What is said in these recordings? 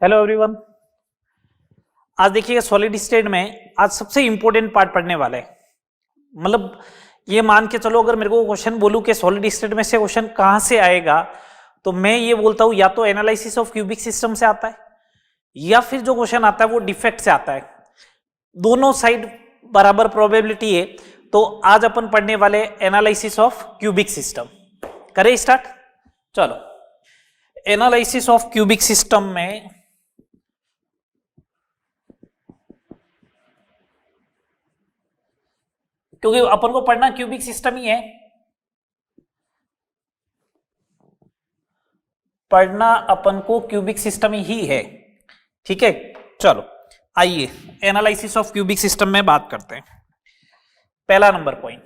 Hello everyone. आज देखिएगा solid state में आज सबसे इंपॉर्टेंट पार्ट पढ़ने वाला है। मतलब ये मान के चलो, अगर मेरे को क्वेश्चन बोलूं कि सॉलिड स्टेट में से क्वेश्चन कहां से आएगा, तो मैं ये बोलता हूं या तो एनालिसिस ऑफ क्यूबिक सिस्टम से आता है या फिर जो क्वेश्चन आता है वो डिफेक्ट से आता है। दोनों साइड बराबर प्रोबेबिलिटी है। तो आज अपन पढ़ने वाले एनालिसिस ऑफ क्यूबिक सिस्टम। करें स्टार्ट। चलो, एनालिसिस ऑफ क्यूबिक सिस्टम में क्योंकि अपन को पढ़ना क्यूबिक सिस्टम ही है, पढ़ना अपन को क्यूबिक सिस्टम ही है। ठीक है, चलो आइए एनालिसिस ऑफ क्यूबिक सिस्टम में बात करते हैं। पहला नंबर पॉइंट,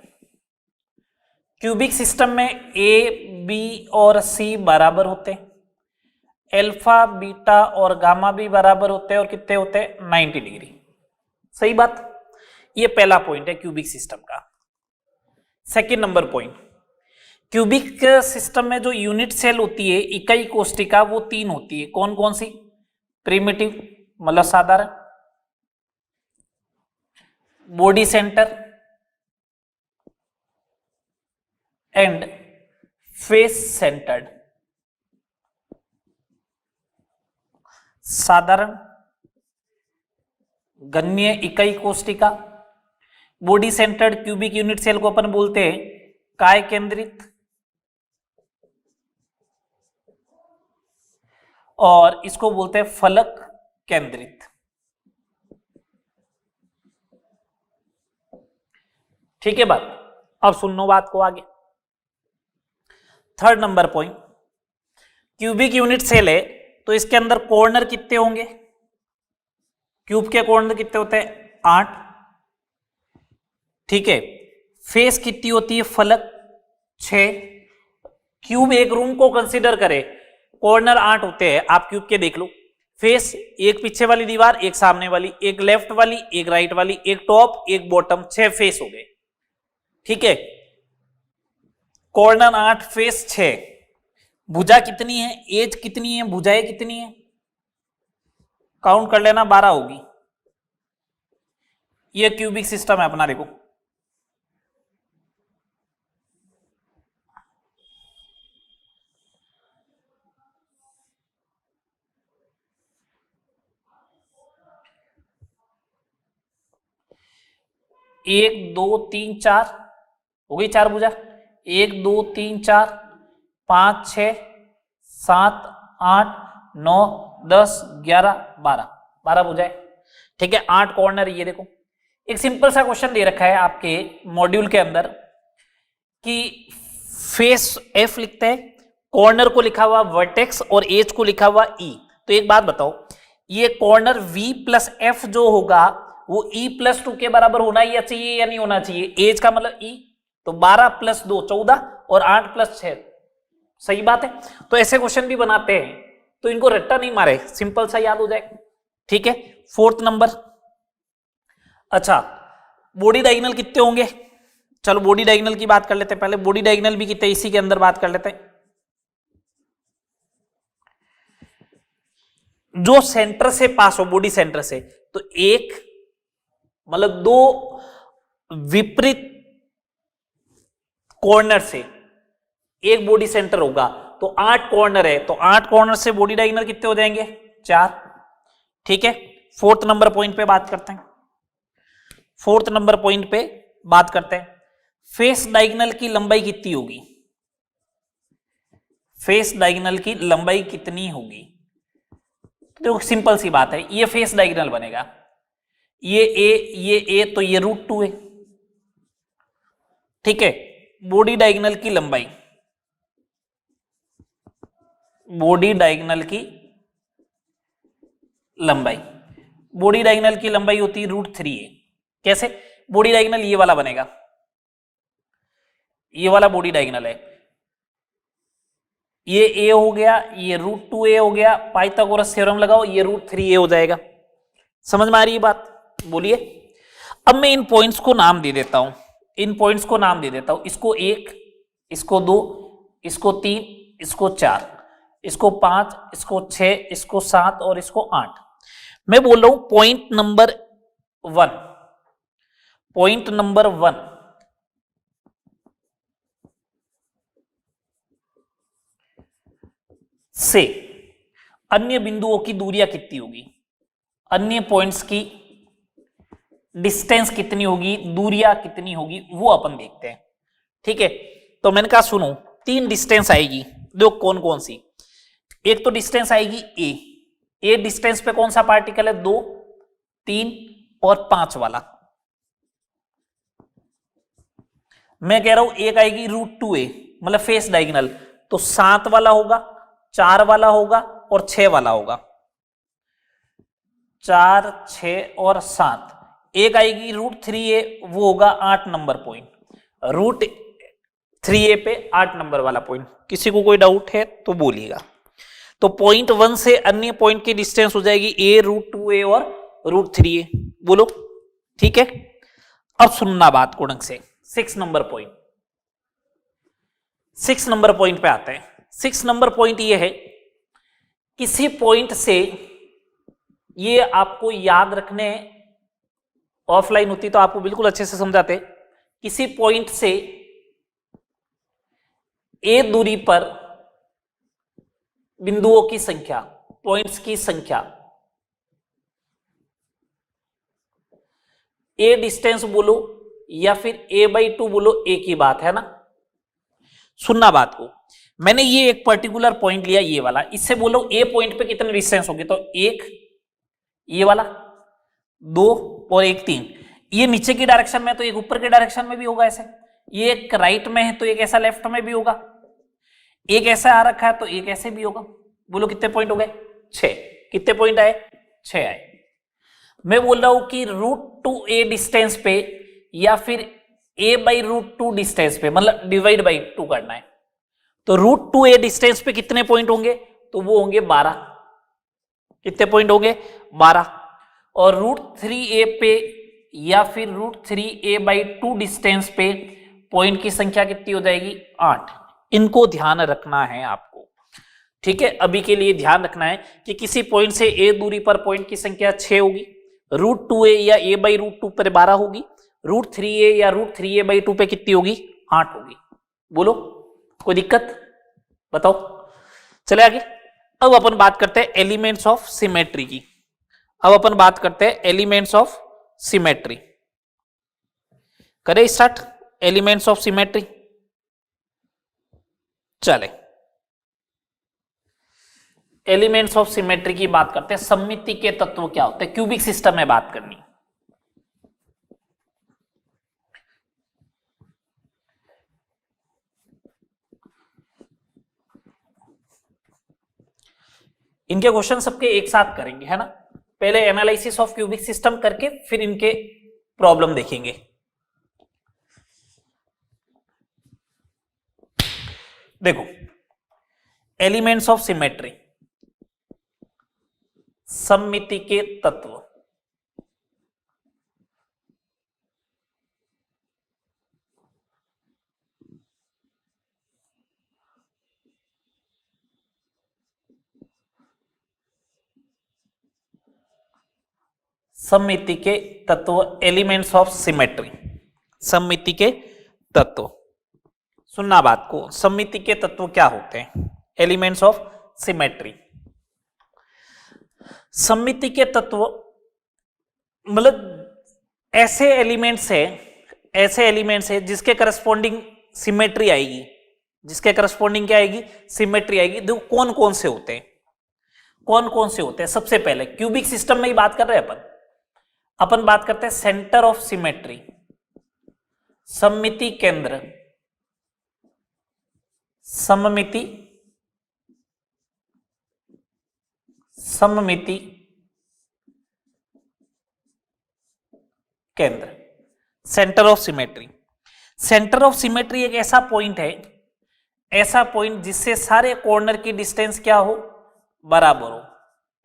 क्यूबिक सिस्टम में ए बी और सी बराबर होते हैं, अल्फा बीटा और गामा भी बराबर होते हैं और कितने होते हैं 90 डिग्री। सही बात। ये पहला पॉइंट है क्यूबिक सिस्टम का। Second number point, cubic system में जो यूनिट सेल होती है इकाई कोष्टिका वो 3 होती है। कौन कौन सी? प्रिमिटिव मतलब साधारण, body centre and face centred. साधारण, गण्य इकाई कोष्टिका, body centred cubic unit cell को अपन बोलते हैं काय केंद्रित, और इसको बोलते हैं फलक केंद्रित। ठीक है बात। अब सुन लो बात को आगे। Third number point, cubic unit cell है तो इसके अंदर कॉर्नर कितने होंगे? क्यूब के कॉर्नर कितने होते हैं? 8। ठीक है। फेस कितनी होती है? फलक 6। क्यूब एक रूम को कंसीडर करें, कॉर्नर 8 होते हैं। आप क्यूब के देख लो, फेस एक पीछे वाली दीवार, एक सामने वाली, एक लेफ्ट वाली, एक राइट वाली, एक टॉप, एक बॉटम, 6 फेस हो गए। ठीक है, कॉर्नर 8, फेस 6। भुजा कितनी है? एज कितनी है? भुजाएं कितनी है? काउंट कर लेना, 12 होगी। ये क्यूबिक सिस्टम है अपना। देखो, एक दो तीन चार हो गई, 4 भुजा। 1 2 3 4 5 6 7 8 9 10 11 12 12 भुजाएं। ठीक है, 8 कॉर्नर। ये देखो, एक सिंपल सा क्वेश्चन दे रखा है आपके मॉड्यूल के अंदर कि फेस एफ लिखते हैं, कॉर्नर को लिखा हुआ वर्टेक्स और एज को लिखा हुआ ई। तो एक बात बताओ, ये कॉर्नर वी प्लस एफ जो होगा वो ई प्लस 2 के बराबर होना ही चाहिए या नहीं होना चाहिए? एज का मतलब ई, तो 12 प्लस 2 14 और 8 प्लस 6। सही बात है। तो ऐसे क्वेश्चन भी बनाते हैं, तो इनको रट्टा नहीं मारे, सिंपल सा याद हो जाए। ठीक है। फोर्थ नंबर, अच्छा बॉडी डायगोनल कितने होंगे? चलो बॉडी डायगोनल की बात कर लेते हैं पहले। बॉडी डायगोनल भी कितने, इसी के अंदर बात कर लेते हैं। जो सेंटर से पास हो, बॉडी सेंटर से, तो एक मतलब 2 विपरीत कॉर्नर से एक बॉडी सेंटर होगा, तो 8 कॉर्नर है, तो 8 कॉर्नर से बॉडी डायगोनल कितने हो जाएंगे? 4। ठीक है। फोर्थ नंबर पॉइंट पे बात करते हैं। फोर्थ नंबर पॉइंट पे बात करते हैं, फेस डायगोनल की लंबाई कितनी होगी? फेस डायगोनल की लंबाई कितनी होगी? तो सिंपल सी बात है, ये फेस डायगोनल बनेगा, ये ए तो ये √2 है। ठीक है। बॉडी डायगोनल की लंबाई, बॉडी डायगोनल की लंबाई, बॉडी डायगोनल की लंबाई होती है √3 है। कैसे? बॉडी डायगोनल ये वाला बनेगा, ये वाला बॉडी डायगोनल है, ये ए हो गया, ये √2a हो गया, पाइथागोरस थ्योरम लगाओ, ये √3a हो जाएगा। समझ में आ रही है बात? बोलिए। अब मैं इन पॉइंट्स को नाम दे देता हूं, इन पॉइंट्स को नाम दे देता हूं। इसको 1, इसको 2, इसको 3, इसको 4। इसको 5, इसको 6, इसको 7 और इसको 8। मैं बोल रहा हूं पॉइंट नंबर 1, पॉइंट नंबर 1 से अन्य बिंदुओं की दूरियां कितनी होगी, अन्य पॉइंट्स की डिस्टेंस कितनी होगी, दूरियां कितनी होगी, वो अपन देखते हैं। ठीक है, तो मैंने कहा सुनो, 3 डिस्टेंस आएगी, दो कौन कौन सी। एक तो डिस्टेंस आएगी ए डिस्टेंस पे कौन सा पार्टिकल है, 2, 3 और 5 वाला। मैं कह रहा हूं एक आएगी √2a, मतलब फेस डायगोनल, तो 7 वाला होगा, 4 वाला होगा और 6 वाला होगा। 4, 6 और 7। एक आएगी √3a, वो होगा 8 नंबर पॉइंट, √3a पे 8 नंबर वाला पॉइंट। किसी को कोई डाउट है तो बोलिएगा। तो पॉइंट 1 से अन्य पॉइंट की डिस्टेंस हो जाएगी a √2a और √3a। बोलो ठीक है। अब सुनना बात को ढंग से। 6 नंबर पॉइंट, 6 नंबर पॉइंट पे आते हैं। 6 नंबर पॉइंट ये है, किसी पॉइंट से, ये आपको याद रखने, ऑफलाइन होती तो आपको बिल्कुल अच्छे से समझाते। किसी पॉइंट से ए दूरी पर बिंदुओं की संख्या, पॉइंट्स की संख्या, ए डिस्टेंस बोलो या फिर a/2 बोलो, एक ही बात है ना। सुनना बात को, मैंने ये एक पर्टिकुलर पॉइंट लिया, ये वाला, इससे बोलो ए पॉइंट पे कितने डिस्टेंस होंगे, तो एक ये वाला, 2 और एक 3। ये नीचे की डायरेक्शन में तो एक ऊपर के डायरेक्शन में भी होगा ऐसे, ये एक राइट में है तो एक ऐसा लेफ्ट में भी होगा, एक ऐसा आ रखा है तो एक ऐसे भी होगा। बोलो कितने पॉइंट हो गए, 6। कितने पॉइंट आए, 6 आए। मैं बोल रहा हूं कि √2a डिस्टेंस पे या फिर a/√2 डिस्टेंस पे, मतलब डिवाइड बाई 2 करना है, तो √2a डिस्टेंस पे कितने पॉइंट होंगे, तो वो होंगे 12। कितने पॉइंट होंगे, 12। और √3a पे या फिर √3a/2 डिस्टेंस पे पॉइंट की संख्या कितनी हो जाएगी, 8। इनको ध्यान रखना है आपको। ठीक है, अभी के लिए ध्यान रखना है कि किसी पॉइंट से a दूरी पर पॉइंट की संख्या 6 होगी, √2a या a/√2 पर 12 होगी, √3a या √3a/2 पे कितनी होगी, 8 होगी। बोलो कोई दिक्कत, बताओ। चले आगे। अब अपन बात करते हैं एलिमेंट्स ऑफ सिमेट्री की। अब अपन बात करते हैं एलिमेंट्स ऑफ सिमेट्री। करें स्टार्ट एलिमेंट्स ऑफ सिमेट्री। चले, एलिमेंट्स ऑफ सिमेट्री की बात करते हैं। सममिति के तत्व क्या होते हैं, क्यूबिक सिस्टम में बात करनी। इनके क्वेश्चन सबके एक साथ करेंगे, है ना। पहले एनालिसिस ऑफ क्यूबिक सिस्टम करके फिर इनके प्रॉब्लम देखेंगे। देखो, एलिमेंट्स ऑफ सिमेट्री, सममिति के तत्व। सममिति के तत्व, एलिमेंट्स ऑफ सिमेट्री, सममिति के तत्व। सुनना बात को, सममिति के तत्व क्या होते हैं, एलिमेंट्स ऑफ सिमेट्री। सममिति के तत्व मतलब ऐसे एलिमेंट्स है, ऐसे एलिमेंट्स है जिसके करस्पॉन्डिंग सिमेट्री आएगी, जिसके करस्पॉन्डिंग क्या आएगी, सिमेट्री आएगी। देखो कौन कौन से होते हैं, कौन कौन से होते हैं। सबसे पहले क्यूबिक सिस्टम में ही बात कर रहे हैं अपन बात करते हैं सेंटर ऑफ सिमेट्री, सममिति केंद्र, सममिति, सममिति केंद्र, centre of symmetry. Centre of symmetry एक ऐसा पॉइंट है, ऐसा पॉइंट जिससे सारे कॉर्नर की डिस्टेंस क्या हो, बराबर हो।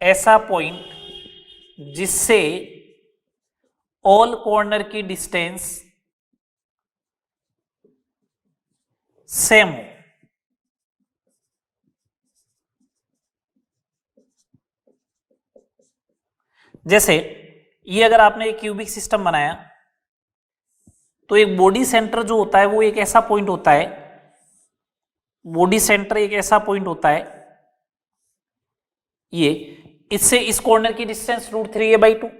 ऐसा पॉइंट जिससे ऑल कॉर्नर की डिस्टेंस सेम हो। जैसे ये अगर आपने एक क्यूबिक सिस्टम बनाया तो एक बॉडी सेंटर जो होता है वो एक ऐसा पॉइंट होता है, बॉडी सेंटर एक ऐसा पॉइंट होता है, ये इससे इस कॉर्नर की डिस्टेंस √3a/2,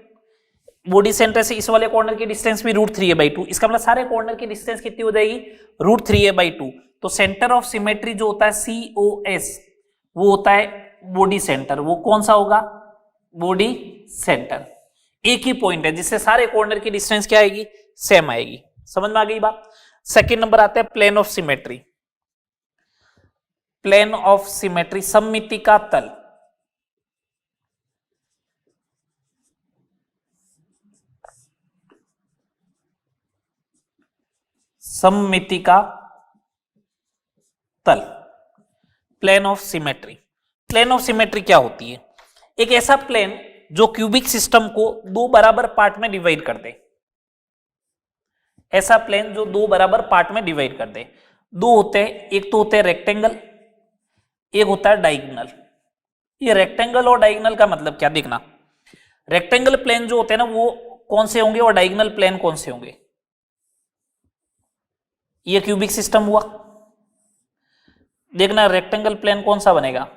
बॉडी सेंटर से इस वाले कॉर्नर की डिस्टेंस भी √3a/2, इसका मतलब सारे कॉर्नर की डिस्टेंस कितनी हो जाएगी √3a/2। तो सेंटर ऑफ सिमेट्री जो होता है COS वो होता है बॉडी सेंटर, वो कौन सा होगा बॉडी सेंटर, एक ही पॉइंट है जिससे सारे कॉर्नर की डिस्टेंस क्या आएगी सेम आएगी। समझ में आ गई बात। सेकंड नंबर आता है plane of symmetry. Plane of symmetry सममिति का तल, सममिति का तल, plane of symmetry. Plane of symmetry क्या होती है, एक ऐसा प्लेन जो क्यूबिक सिस्टम को दो बराबर पार्ट में डिवाइड कर दे, ऐसा प्लेन जो दो बराबर पार्ट में डिवाइड कर दे। दो होते हैं, एक तो होते हैं रेक्टेंगल, एक होता है डायगोनल। ये रेक्टेंगल और डायगोनल का मतलब क्या देखना, रेक्टेंगल प्लेन जो होते हैं ना वो कौन से होंगे और डायगोनल प्लेन कौन से होंगे। ये क्यूबिक सिस्टम हुआ, देखना रेक्टेंगल प्लेन कौन सा बनेगा,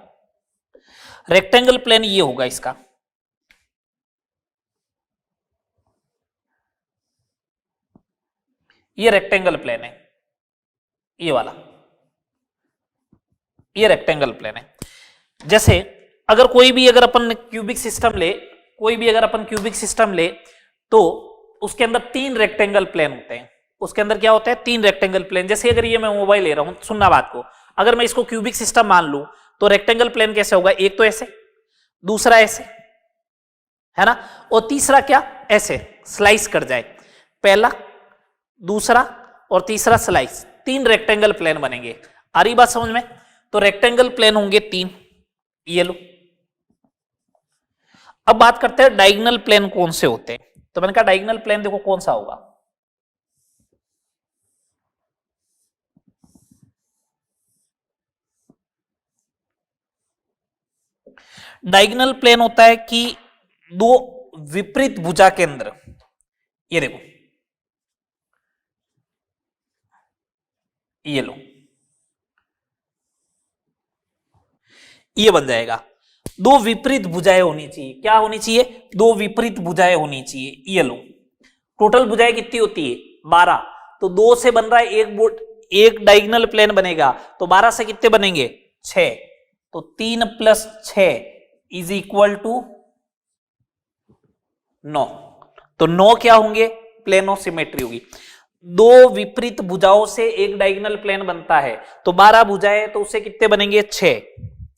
रेक्टेंगल प्लेन ये होगा इसका, ये रेक्टेंगल प्लेन है, ये वाला, ये रेक्टेंगल प्लेन है। जैसे अगर कोई भी अगर अपन क्यूबिक सिस्टम ले, कोई भी अगर अपन क्यूबिक सिस्टम ले तो उसके अंदर तीन रेक्टेंगल प्लेन होते हैं, उसके अंदर क्या होता है तीन रेक्टेंगल प्लेन। जैसे अगर ये मैं मोबाइल ले रहा हूं, सुनना बात को, अगर मैं इसको क्यूबिक सिस्टम मान लूं तो रेक्टेंगल प्लेन कैसे होगा, एक तो ऐसे, दूसरा ऐसे, है ना, और तीसरा क्या ऐसे स्लाइस कर जाए, पहला दूसरा और तीसरा स्लाइस, तीन रेक्टेंगल प्लेन बनेंगे। आ रही बात समझ में। तो रेक्टेंगल प्लेन होंगे तीन, ये लो। अब बात करते हैं डायगोनल प्लेन कौन से होते हैं। तो मैंने कहा डायगोनल प्लेन देखो कौन सा होगा, डायगोनल प्लेन होता है कि दो विपरीत भुजा केंद्र, ये देखो ये लो, ये बन जाएगा। दो विपरीत भुजाएं होनी चाहिए, क्या होनी चाहिए, दो विपरीत भुजाएं होनी चाहिए। ये लो, टोटल भुजाएं कितनी होती है 12, तो दो से बन रहा है एक डायगोनल प्लेन बनेगा, तो 12 से कितने बनेंगे 6, तो 3 + 6 = 9। तो 9 क्या होंगे, प्लेन ऑफ सिमेट्री होगी। दो विपरीत भुजाओं से एक डायगोनल प्लेन बनता है, तो 12 भुजाएं, तो उससे कितने बनेंगे 6।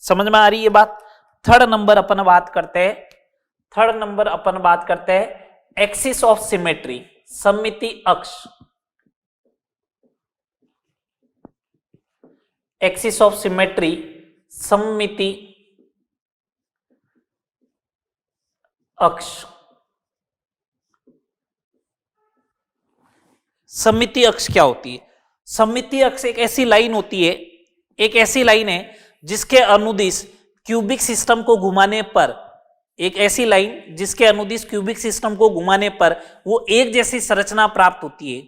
समझ में आ रही है बात। थर्ड नंबर अपन बात करते हैं, थर्ड नंबर अपन बात करते हैं एक्सिस ऑफ सिमेट्री, सममिति अक्ष। एक्सिस ऑफ सिमेट्री सममिति अक्ष। सममिति अक्ष क्या होती है, सममिति अक्ष एक ऐसी लाइन होती है, एक ऐसी लाइन है जिसके अनुदिश क्यूबिक सिस्टम को घुमाने पर, एक ऐसी लाइन जिसके अनुदिश क्यूबिक सिस्टम को घुमाने पर वो एक जैसी संरचना प्राप्त होती है,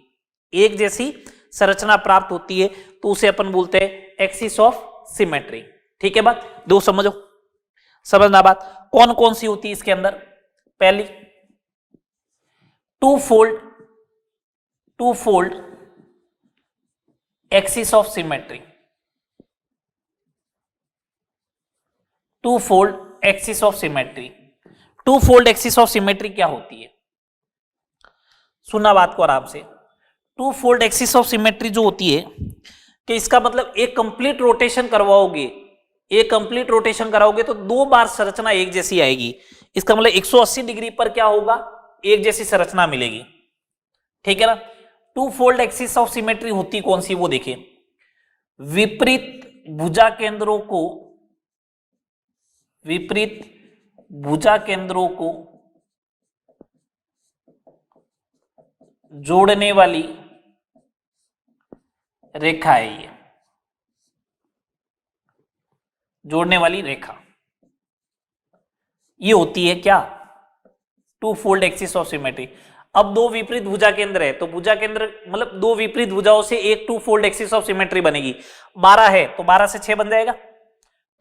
एक जैसी संरचना प्राप्त होती है, तो उसे अपन बोलते हैं एक्सिस ऑफ सिमेट्री। ठीक है बात, दो समझो, समझना बात। कौन कौन सी होती है इसके अंदर, पहली two fold axis of symmetry, two fold axis of symmetry. Two fold axis of symmetry क्या होती है, सुना बात को आराम से। Two fold axis of symmetry जो होती है कि इसका मतलब एक कंप्लीट रोटेशन करवाओगे, एक कंप्लीट रोटेशन कराओगे तो दो बार संरचना एक जैसी आएगी। इसका मतलब 180 डिग्री पर क्या होगा, एक जैसी संरचना मिलेगी। ठीक है ना। Two fold axis of symmetry होती कौन सी, वो देखिए, विपरीत भुजा केंद्रों को, विपरीत भुजा केंद्रों को जोड़ने वाली रेखा है, ये जोड़ने वाली रेखा, ये होती है क्या, two fold axis of symmetry. अब दो विपरीत भुजा केंद्र है तो भुजा केंद्र मतलब दो विपरीत भुजाओं से एक two fold axis of symmetry बनेगी। 12 है तो 12 से 6 बन जाएगा।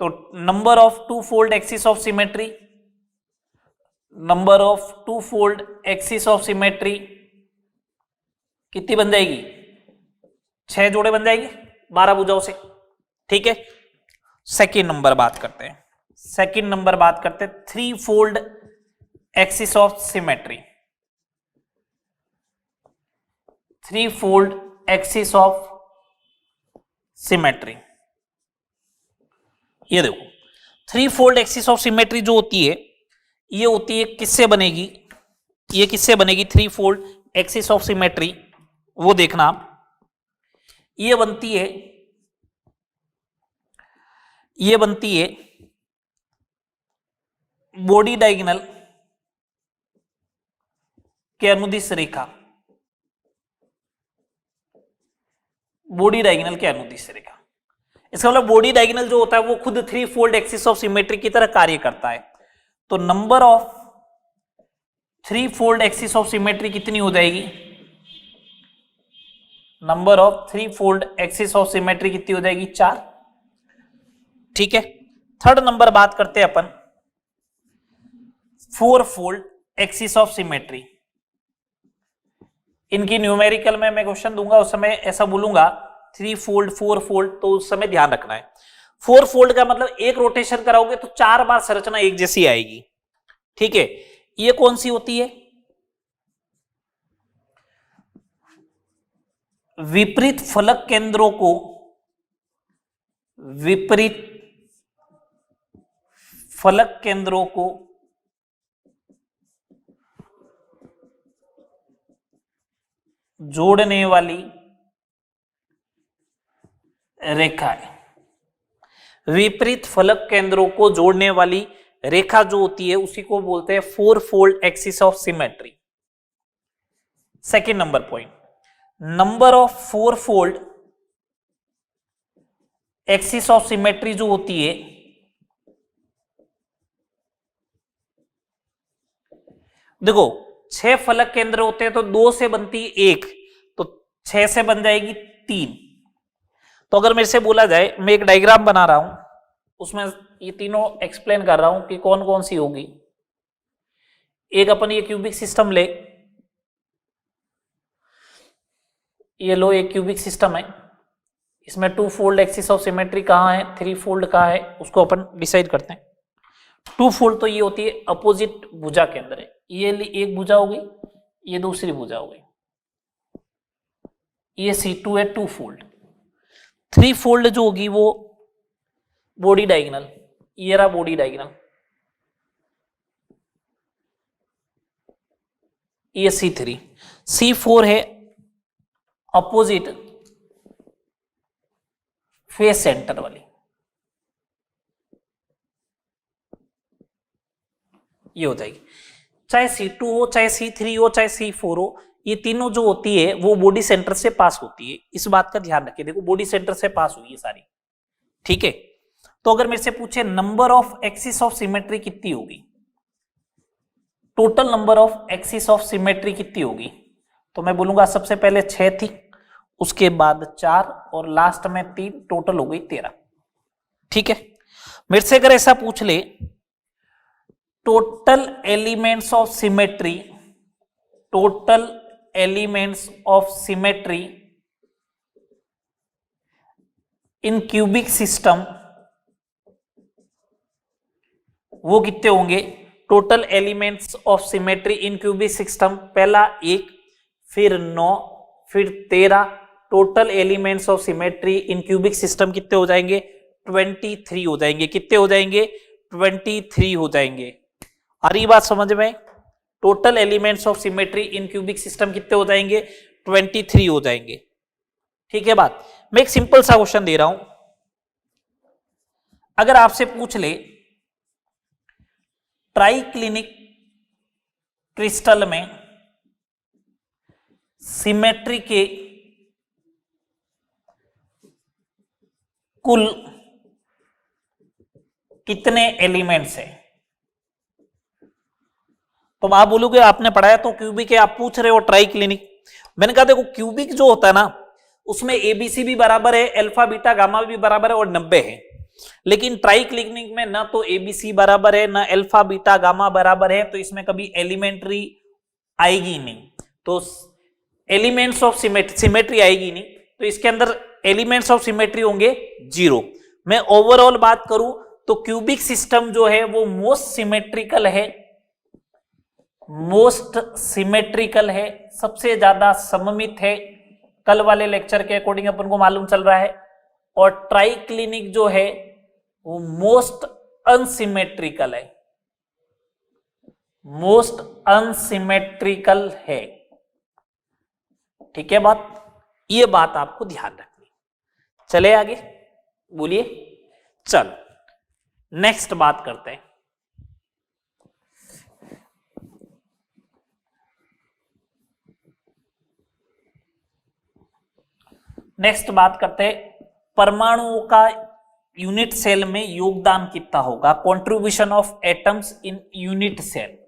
तो number of two fold axis of symmetry, number of two fold axis of symmetry कितनी बन जाएगी? 6 जोड़े बन जाएगी 12 भुजाओं से। ठीक है, सेकेंड नंबर बात करते हैं। सेकेंड नंबर बात करते हैं three fold axis of symmetry. Three fold axis of symmetry. ये देखो three fold axis of symmetry जो होती है ये होती है किससे बनेगी? ये किससे बनेगी three fold axis of symmetry? वो देखना आप, ये बनती है बॉडी डायगोनल के अनुदिश रेखा। बॉडी डायगोनल के अनुदिश रेखा, इसका मतलब बॉडी डायगोनल जो होता है वो खुद three fold axis of symmetry की तरह कार्य करता है। तो number of three fold axis of symmetry कितनी हो जाएगी? Number of three fold axis of symmetry कितनी हो जाएगी? 4। ठीक है, थर्ड नंबर बात करते हैं अपन four fold axis of symmetry. इनकी न्यूमेरिकल में मैं क्वेश्चन दूंगा उस समय ऐसा बोलूंगा थ्री फोल्ड फोर फोल्ड, तो उस समय ध्यान रखना है। फोर फोल्ड का मतलब एक रोटेशन कराओगे तो 4 बार संरचना एक जैसी आएगी। ठीक है, ये कौन सी होती है? विपरीत फलक केंद्रों को जोड़ने वाली रेखा है। विपरीत फलक केंद्रों को जोड़ने वाली रेखा जो होती है उसी को बोलते हैं four fold axis of symmetry. Second number point, number of four fold axis of symmetry जो होती है देखो 6 फलक केंद्र होते हैं तो 2 से बनती है 1, तो 6 से बन जाएगी 3। तो अगर मेरे से बोला जाए, मैं एक डायग्राम बना रहा हूं उसमें ये तीनों एक्सप्लेन कर रहा हूं कि कौन कौन सी होगी। एक अपन ये क्यूबिक सिस्टम ले, ये लो एक क्यूबिक सिस्टम है, इसमें two fold axis of symmetry कहाँ है, थ्री फोल्ड कहाँ है, उसको अपन डिसाइड करते हैं। टू फोल्ड तो ये होती है अपोजिट भुजा के अंदर है, ये एक भुजा हो गई, ये दूसरी भुजा हो गई, ये C2 है टू फोल्ड। थ्री फोल्ड जो होगी वो बॉडी डायगोनल, ये रहा बॉडी डायगोनल, ये C3। C4 है अपोजिट फेस सेंटर वाली, ये हो जाएगी। चाहे C2 हो, चाहे C3 हो, चाहे C4 हो, ये तीनों जो होती है वो बॉडी सेंटर से पास होती है। इस बात का ध्यान रखिए, देखो बॉडी सेंटर से पास हुई है सारी। ठीक है, तो अगर मेरे से पूछे number of axis of symmetry कितनी होगी, total number of axis of symmetry कितनी होगी, तो मैं बोलूंगा सबसे पहले 6 थी, उसके बाद 4 और लास्ट में 3, टोटल हो गई 13। ठीक है, मेरे से अगर ऐसा पूछ ले total elements of symmetry, total elements of symmetry in cubic system, वो कितने होंगे? Total elements of symmetry in cubic system, पहला 1, फिर 9, फिर 13, total elements of symmetry in cubic system कितने हो जाएंगे? 23 हो जाएंगे। कितने हो जाएंगे? 23 हो जाएंगे। आ रही बात समझ में? Total elements of symmetry in cubic system कितने हो जाएंगे? 23 हो जाएंगे। ठीक है बात। मैं एक सिंपल सा क्वेश्चन दे रहा हूं, अगर आपसे पूछ ले ट्राइक्लिनिक क्रिस्टल में सिमेट्री के कुल कितने एलिमेंट्स हैं, तो आप बोलोगे आपने पढ़ाया तो क्यूबिक है, आप पूछ रहे हो ट्राई क्लिनिक। मैंने कहा देखो क्यूबिक जो होता है ना उसमें एबीसी भी बराबर है, अल्फा बीटा गामा भी बराबर है और 90 है। लेकिन ट्राई क्लिनिक में ना तो एबीसी बराबर है ना अल्फा बीटा गामा बराबर है, तो इसमें कभी एलिमेंट्री आएगी नहीं, तो एलिमेंट्स ऑफ सिमेट्री आएगी नहीं, तो इसके अंदर एलिमेंट्स ऑफ सिमेट्री होंगे 0। मैं ओवरऑल बात करूं तो क्यूबिक सिस्टम जो है वो मोस्ट सिमेट्रिकल है, मोस्ट सिमेट्रिकल है, सबसे ज्यादा सममित है, कल वाले लेक्चर के अकॉर्डिंग अपन को मालूम चल रहा है। और ट्राई क्लिनिक जो है वो मोस्ट अनसिमेट्रिकल है, मोस्ट अनसिमेट्रिकल है। ठीक है बात, ये बात आपको ध्यान रखनी। चले आगे, बोलिए। चलो नेक्स्ट बात करते हैं। नेक्स्ट बात करते हैं परमाणुओं का यूनिट सेल में योगदान कितना होगा, contribution of atoms in unit cell.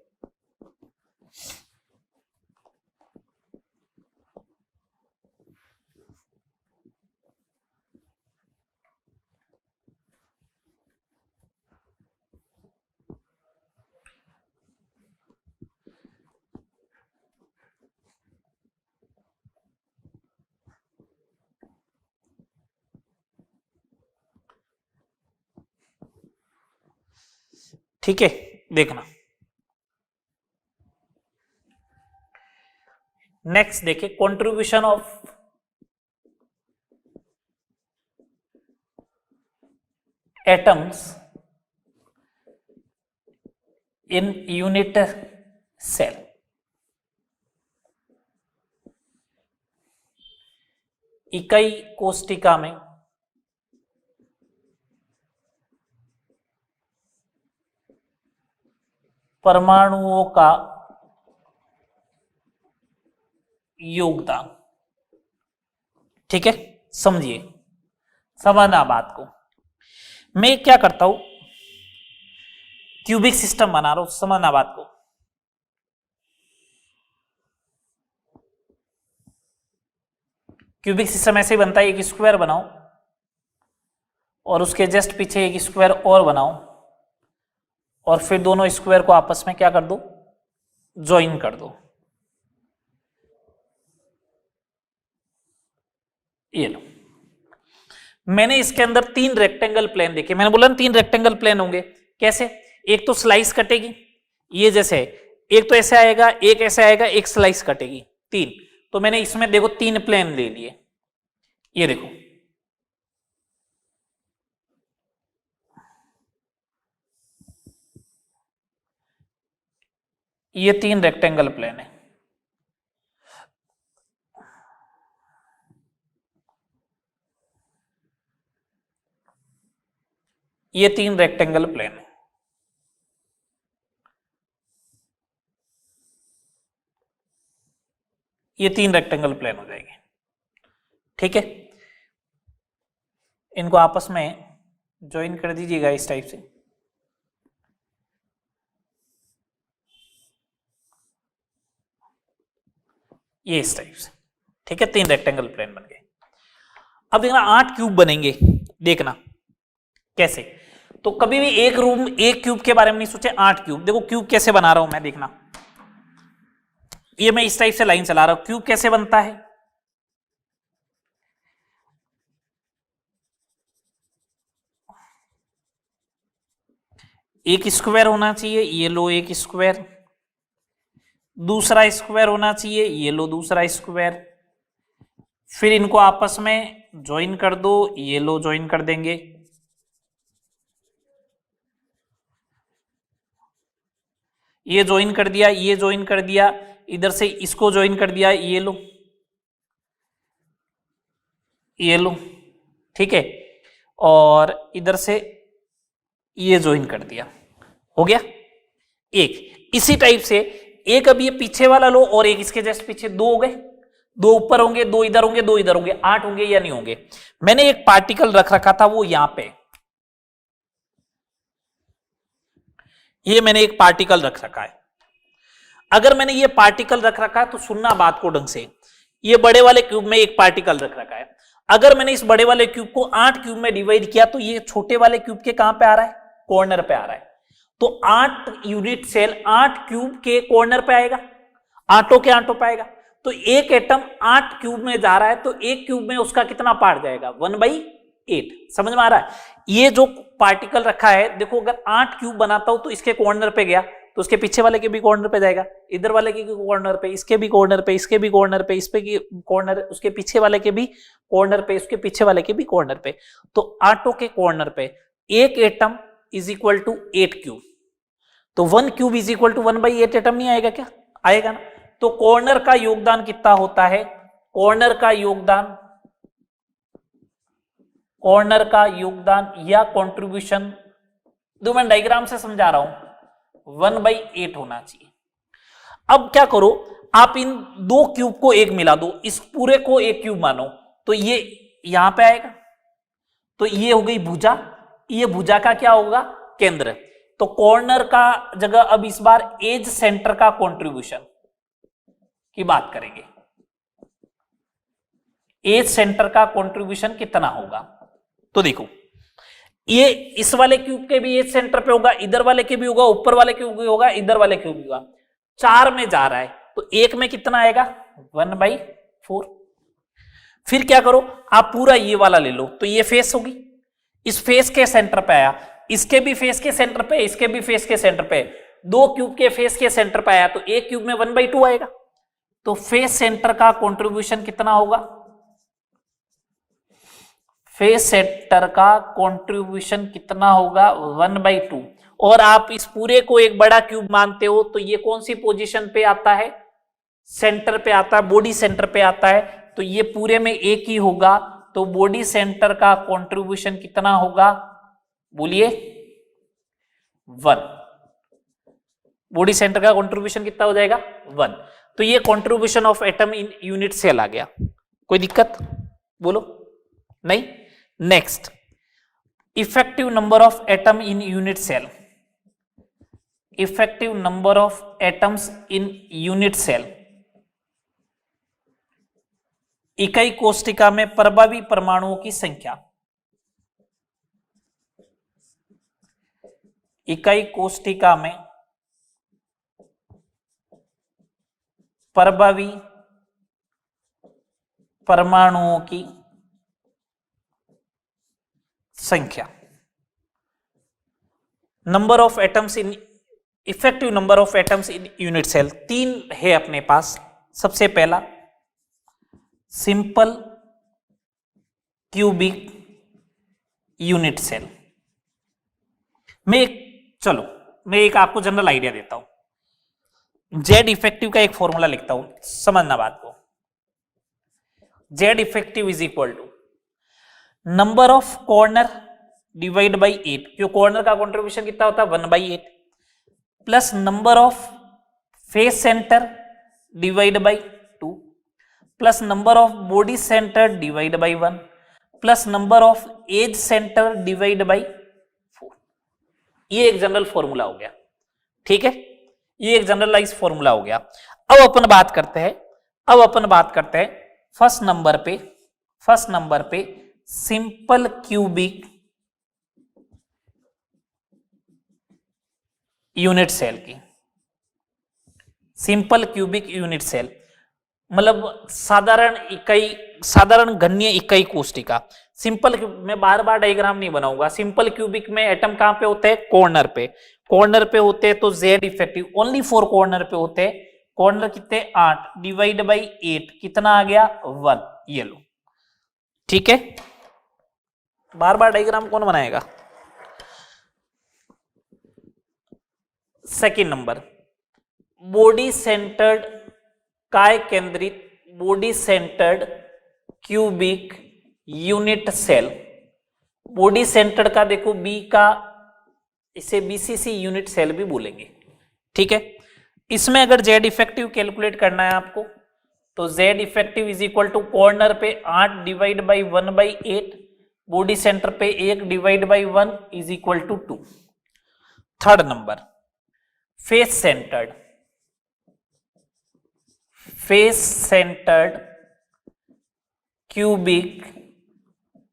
ठीक है, देखना नेक्स्ट देखिए contribution of atoms in unit cell. इकाई कोष्टिका में परमाणुओं का योगदान। ठीक है, समझिए, समझना बात को। मैं क्या करता हूं, क्यूबिक सिस्टम बना रहा हूं, समझना बात को। क्यूबिक सिस्टम ऐसे ही बनता है, एक स्क्वायर बनाओ और उसके जस्ट पीछे एक स्क्वायर और बनाओ और फिर दोनों स्क्वायर को आपस में क्या कर दो, ज्वाइन कर दो। ये लो, मैंने इसके अंदर 3 रेक्टेंगल प्लेन देखे। मैंने बोला ना 3 रेक्टेंगल प्लेन होंगे। कैसे, एक तो स्लाइस कटेगी, ये जैसे एक तो ऐसे आएगा, एक ऐसे आएगा, एक स्लाइस कटेगी, 3। तो मैंने इसमें देखो 3 प्लेन ले लिए। ये देखो, ये 3 रेक्टेंगल प्लेन है। ये 3 रेक्टेंगल प्लेन है। ये 3 रेक्टेंगल प्लेन हो जाएंगे। ठीक है, इनको आपस में ज्वाइन कर दीजिएगा इस टाइप से। ये इस टाइप से। ठीक है, 3 रेक्टेंगल प्लेन बन गए। अब देखना 8 क्यूब बनेंगे। देखना कैसे, तो कभी भी एक रूम एक क्यूब के बारे में नहीं सोचे, 8 क्यूब। देखो क्यूब कैसे बना रहा हूं मैं, देखना ये मैं इस टाइप से लाइन चला रहा हूं। क्यूब कैसे बनता है, एक स्क्वायर होना चाहिए, ये लो एक स्क्वायर, दूसरा स्क्वायर होना चाहिए, ये लो दूसरा स्क्वायर, फिर इनको आपस में ज्वाइन कर दो, ये लो ज्वाइन कर देंगे, ये ज्वाइन कर दिया, ये ज्वाइन कर दिया, इधर से इसको ज्वाइन कर दिया, ये लो ये लो। ठीक है, और इधर से ये ज्वाइन कर दिया, हो गया एक। इसी टाइप से एक अब ये पीछे वाला लो और एक इसके जस्ट पीछे, 2 हो गए, 2 ऊपर होंगे, 2 इधर होंगे, 2 इधर होंगे, 8 होंगे या नहीं होंगे। मैंने एक पार्टिकल रख रखा था वो यहां पे, ये मैंने एक पार्टिकल रख रखा है। अगर मैंने ये पार्टिकल रख रखा है तो सुनना बात को ढंग से, ये बड़े वाले क्यूब में एक पार्टिकल रख रखा है, अगर मैंने इस बड़े वाले क्यूब को 8 क्यूब में डिवाइड किया तो ये छोटे वाले क्यूब के कहां पे आ रहा है, कॉर्नर पे आ रहा है। तो 8 यूनिट सेल 8 क्यूब के कॉर्नर पे आएगा, आठों के आठों पे आएगा। तो एक एटम 8 क्यूब में जा रहा है तो एक क्यूब में उसका कितना पार्ट जाएगा, 1/8। समझ में आ रहा है? ये जो पार्टिकल रखा है देखो, अगर 8 क्यूब बनाता हूं तो इसके कॉर्नर पे गया तो उसके पीछे वाले के भी कॉर्नर पे जाएगा, इधर वाले के कॉर्नर पे, इसके भी कॉर्नर पे, इसके भी कॉर्नर पे, इस पे की कॉर्नर, उसके पीछे वाले के भी कॉर्नर पे, उसके पीछे वाले के भी कॉर्नर पे। तो आठों के कॉर्नर पे एक atom is equal to 8 cube. तो 1 cube is equal to 1/8 atom नहीं आएगा क्या? आएगा ना। तो कॉर्नर का योगदान कितना होता है, कॉर्नर का योगदान या कंट्रीब्यूशन, दो मैं डायग्राम से समझा रहा हूं, 1/8 होना चाहिए। अब क्या करो, आप इन दो क्यूब को एक मिला दो, इस पूरे को एक क्यूब मानो, तो ये यहां पे आएगा, तो ये हो गई भुजा, ये भुजा का क्या होगा, केंद्र। तो कॉर्नर का जगह अब इस बार एज सेंटर का कंट्रीब्यूशन की बात करेंगे। एज सेंटर का कंट्रीब्यूशन कितना होगा, तो देखो ये इस वाले क्यूब के भी एज सेंटर पे होगा, इधर वाले के भी होगा, ऊपर वाले क्यूब भी होगा, इधर वाले क्यूब भी होगा। 4 में जा रहा है तो एक में कितना आएगा, 1/4। फिर क्या करो, आप पूरा ये वाला ले लो, तो ये फेस होगी, इस फेस के सेंटर पे आया, इसके भी फेस के सेंटर पे, इसके भी फेस के सेंटर पे, दो क्यूब के फेस के सेंटर पे आया तो एक क्यूब में 1/2 आएगा। तो फेस सेंटर का कंट्रीब्यूशन कितना होगा, फेस सेंटर का कंट्रीब्यूशन कितना होगा, 1/2। और आप इस पूरे को एक बड़ा क्यूब मानते हो तो ये कौन सी पोजीशन पे आता है, सेंटर पे आता है, बॉडी सेंटर पे आता है, तो ये पूरे में एक ही होगा। तो बॉडी सेंटर का कंट्रीब्यूशन कितना होगा, बोलिए 1। बॉडी सेंटर का कंट्रीब्यूशन कितना हो जाएगा, 1। तो ये contribution of atom in unit cell आ गया। कोई दिक्कत बोलो, नहीं। Next, effective number of atom in unit cell, effective number of atoms in unit cell. इकाई कोष्टिका में प्रभावी परमाणुओं की संख्या, इकाई कोष्टिका में प्रभावी परमाणुओं की संख्या। Number of atoms in, effective number of atoms in unit cell 3 है अपने पास। सबसे पहला सिंपल क्यूबिक यूनिट सेल में, चलो मैं एक आपको जनरल आइडिया देता हूं। जेड इफेक्टिव का एक फॉर्मूला लिखता हूं, समझना बात को। Z effective is equal to number of corner divide by 8, क्यों कॉर्नर का कंट्रीब्यूशन कितना होता है, 1/8, plus number of face center divide by 2, plus number of body center divide by 1, plus number of edge center divide by 4। ये एक general formula हो गया, ठीक है, ये एक जनरलाइज फॉर्मूला हो गया। अब अपन बात करते हैं फर्स्ट नंबर पे सिंपल क्यूबिक यूनिट सेल की। सिंपल क्यूबिक यूनिट सेल मतलब साधारण घन्य इकाई कोष्टिका। सिंपल, मैं बार बार डायग्राम नहीं बनाऊंगा। सिंपल क्यूबिक में एटम कहां पे होते हैं, कॉर्नर पे होते हैं, तो जेड इफेक्टिव ओनली 4 कॉर्नर पे होते हैं। कॉर्नर कितने, 8 डिवाइड बाई 8 कितना आ गया, 1। ये लो, ठीक है। बार बार डायग्राम कौन बनाएगा। सेकंड नंबर, बॉडी सेंटर्ड काय केंद्रित body centred cubic unit cell. Body centred का देखो बी का, इसे बीसीसी यूनिट सेल भी बोलेंगे, ठीक है। इसमें अगर जेड इफेक्टिव कैलकुलेट करना है आपको, तो Z effective is equal to corner पे 8 डिवाइड बाई 1/8, बॉडी सेंटर पे 1 divide by 1 is equal to 2। Third number, face centred face centred cubic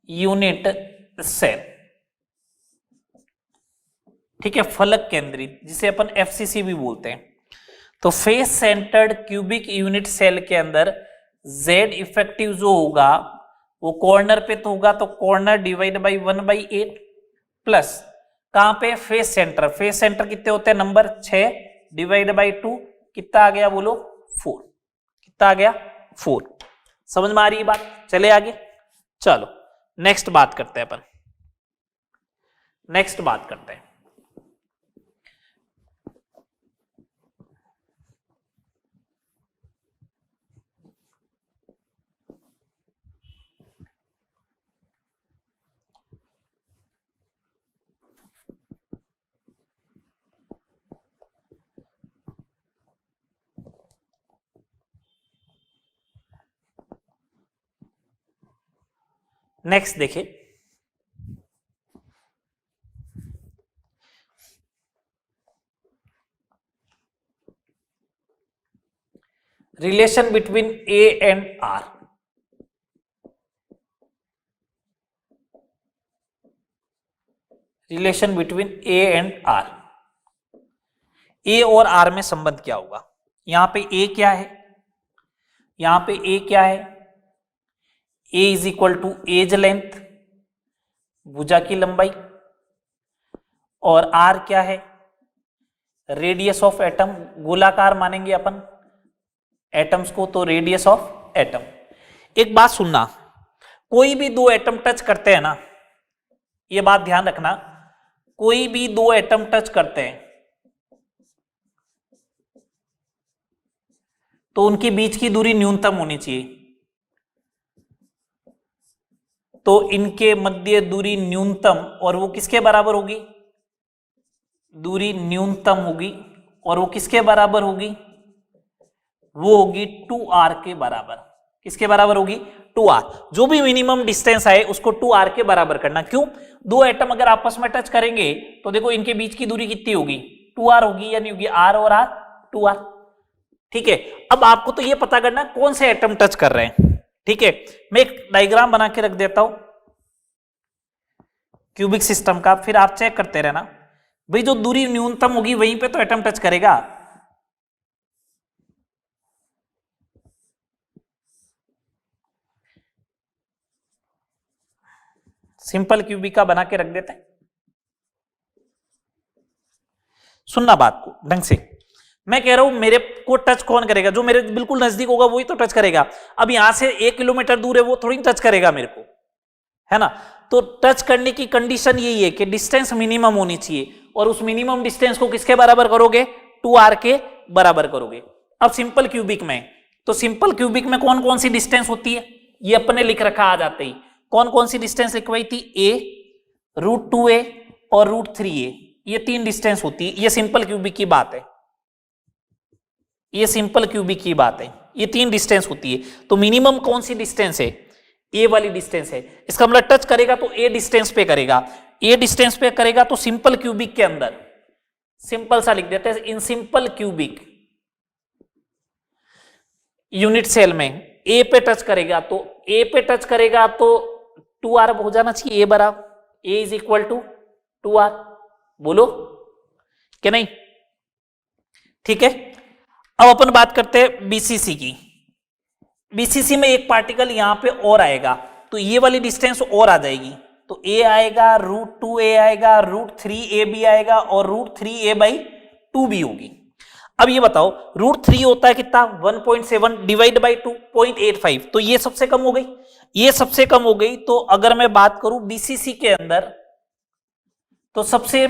unit cell, ठीक है, फलक केंद्रित, जिसे अपन एफसीसी भी बोलते हैं। तो face centred cubic unit cell के अंदर जेड इफेक्टिव जो होगा वो कॉर्नर पे तो होगा, तो कॉर्नर डिवाइड बाई 1/8 प्लस कहां पे, फेस सेंटर। फेस सेंटर कितने होते हैं, नंबर 6 डिवाइड बाई 2 कितना आ गया बोलो, 4। कितना आ गया, 4। समझ में आ रही है बात? चले आगे, चलो नेक्स्ट बात करते हैं अपन, नेक्स्ट बात करते हैं। नेक्स्ट देखिए, relation between a and r. Relation between a and r, a और आर में संबंध क्या होगा? यहां पे ए क्या है, यहां पे ए क्या है, a is equal to edge length, भुजा की लंबाई, और आर क्या है, रेडियस ऑफ एटम, गोलाकार मानेंगे अपन एटम्स को, तो रेडियस ऑफ एटम। एक बात सुनना, कोई भी दो एटम टच करते हैं ना, ये बात ध्यान रखना, कोई भी दो एटम टच करते हैं तो उनके बीच की दूरी न्यूनतम होनी चाहिए। तो इनके मध्य दूरी न्यूनतम, और वो किसके बराबर होगी, दूरी न्यूनतम होगी, और वो किसके बराबर होगी, वो होगी 2r के बराबर। किसके बराबर होगी, 2r। जो भी मिनिमम डिस्टेंस आए उसको 2r के बराबर करना। क्यों, दो एटम अगर आपस में टच करेंगे तो देखो इनके बीच की दूरी कितनी होगी, 2r होगी, या नहीं होगी, r और r 2r। ठीक है, अब आपको तो ये पता करना कौन से एटम टच कर रहे हैं। ठीक है, मैं एक डायग्राम बना के रख देता हूं क्यूबिक सिस्टम का, फिर आप चेक करते रहना। भाई जो दूरी न्यूनतम होगी वहीं पे तो एटम टच करेगा। सिंपल क्यूबिक का बना के रख देते हैं। सुनना बात को ढंग से, मैं कह रहा हूं मेरे को टच कौन करेगा, जो मेरे बिल्कुल नजदीक होगा वही तो टच करेगा। अब यहां से 1 किलोमीटर दूर है वो थोड़ी टच करेगा मेरे को, है ना। तो टच करने की कंडीशन यही है कि डिस्टेंस मिनिमम होनी चाहिए, और उस मिनिमम डिस्टेंस को किसके बराबर करोगे, 2r के बराबर करोगे। अब सिंपल क्यूबिक में, तो सिंपल क्यूबिक में कौन कौन सी डिस्टेंस होती है, ये अपने लिख रखा आ जाते ही। कौन कौन सी डिस्टेंस लिखवाई थी, a, √2a और √3a, ये 3 डिस्टेंस होती है। ये सिंपल क्यूबिक की बात है, ये सिंपल क्यूबिक की बात है, ये 3 डिस्टेंस होती है। तो मिनिमम कौन सी डिस्टेंस है, ए वाली डिस्टेंस है। इसका मतलब टच करेगा तो ए डिस्टेंस पे करेगा, ए डिस्टेंस पे करेगा तो सिंपल क्यूबिक के अंदर, सिंपल सा लिख देते हैं, इन सिंपल क्यूबिक यूनिट सेल में ए पे टच करेगा, तो ए पे टच करेगा तो 2r हो जाना चाहिए, ए बराबर, ए इज इक्वल टू 2r, बोलो कि नहीं। ठीक है, अब अपन बात करते हैं बीसीसी की। बीसीसी में एक पार्टिकल यहां पे और आएगा तो ये वाली डिस्टेंस और आ जाएगी, तो a आएगा, √2a आएगा, √3a भी आएगा, और √3a/2 भी होगी। अब ये बताओ √3 होता है कितना, 1.7 डिवाइड बाई 2 0.85, तो ये सबसे कम हो गई, ये सबसे कम हो गई। तो अगर मैं बात करूं बीसीसी के अंदर, तो सबसे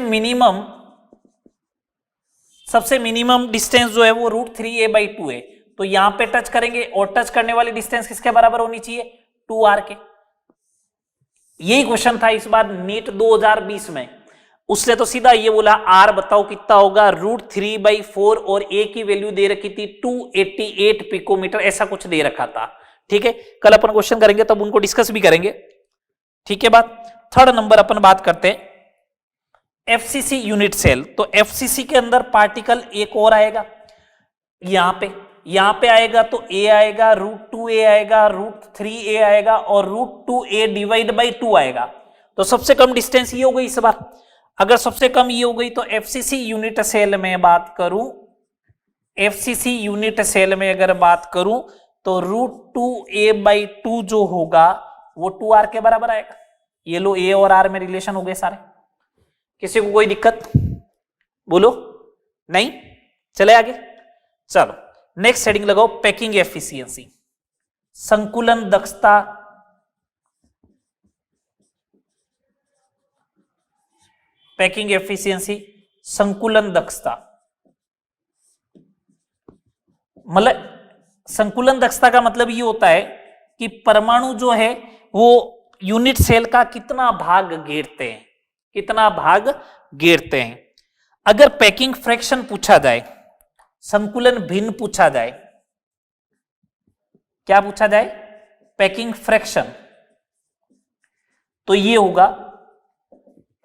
मिनिमम डिस्टेंस जो है वो √3a/2 है। तो यहां पे टच करेंगे और टच करने वाली डिस्टेंस किसके बराबर होनी चाहिए, 2r के। यही क्वेश्चन था इस बार नीट 2020 में, उसने तो सीधा ये बोला r बताओ कितना होगा, √3/4, और a की वैल्यू दे रखी थी 288 पिकोमीटर, ऐसा कुछ दे रखा था। ठीक है, कल अपन क्वेश्चन करेंगे तब उनको डिस्कस भी करेंगे। ठीक है बात। थर्ड नंबर अपन बात करते हैं एफसीसी यूनिट सेल। तो एफसीसी के अंदर पार्टिकल एक और आएगा यहां पे, यहां पे आएगा तो a आएगा, √2a आएगा, √3a आएगा और √2a डिवाइड बाई 2 आएगा। तो सबसे कम डिस्टेंस ये हो गई इस बार। अगर सबसे कम ये हो गई तो एफसीसी यूनिट सेल में बात करूं, एफसीसी यूनिट सेल में अगर बात करूं तो √2a/2 जो होगा वो 2r के बराबर आएगा। ये लो a और r में रिलेशन हो गए सारे। किसी को कोई दिक्कत बोलो? नहीं? चले आगे। चलो नेक्स्ट हेडिंग लगाओ, पैकिंग एफिशिएंसी, संकुलन दक्षता, पैकिंग एफिशिएंसी, संकुलन दक्षता। मतलब संकुलन दक्षता का मतलब ये होता है कि परमाणु जो है वो यूनिट सेल का कितना भाग घेरते हैं, कितना भाग घेरते हैं। अगर पैकिंग फ्रैक्शन पूछा जाए, संकुलन भिन्न पूछा जाए, क्या पूछा जाए? पैकिंग फ्रैक्शन, तो ये होगा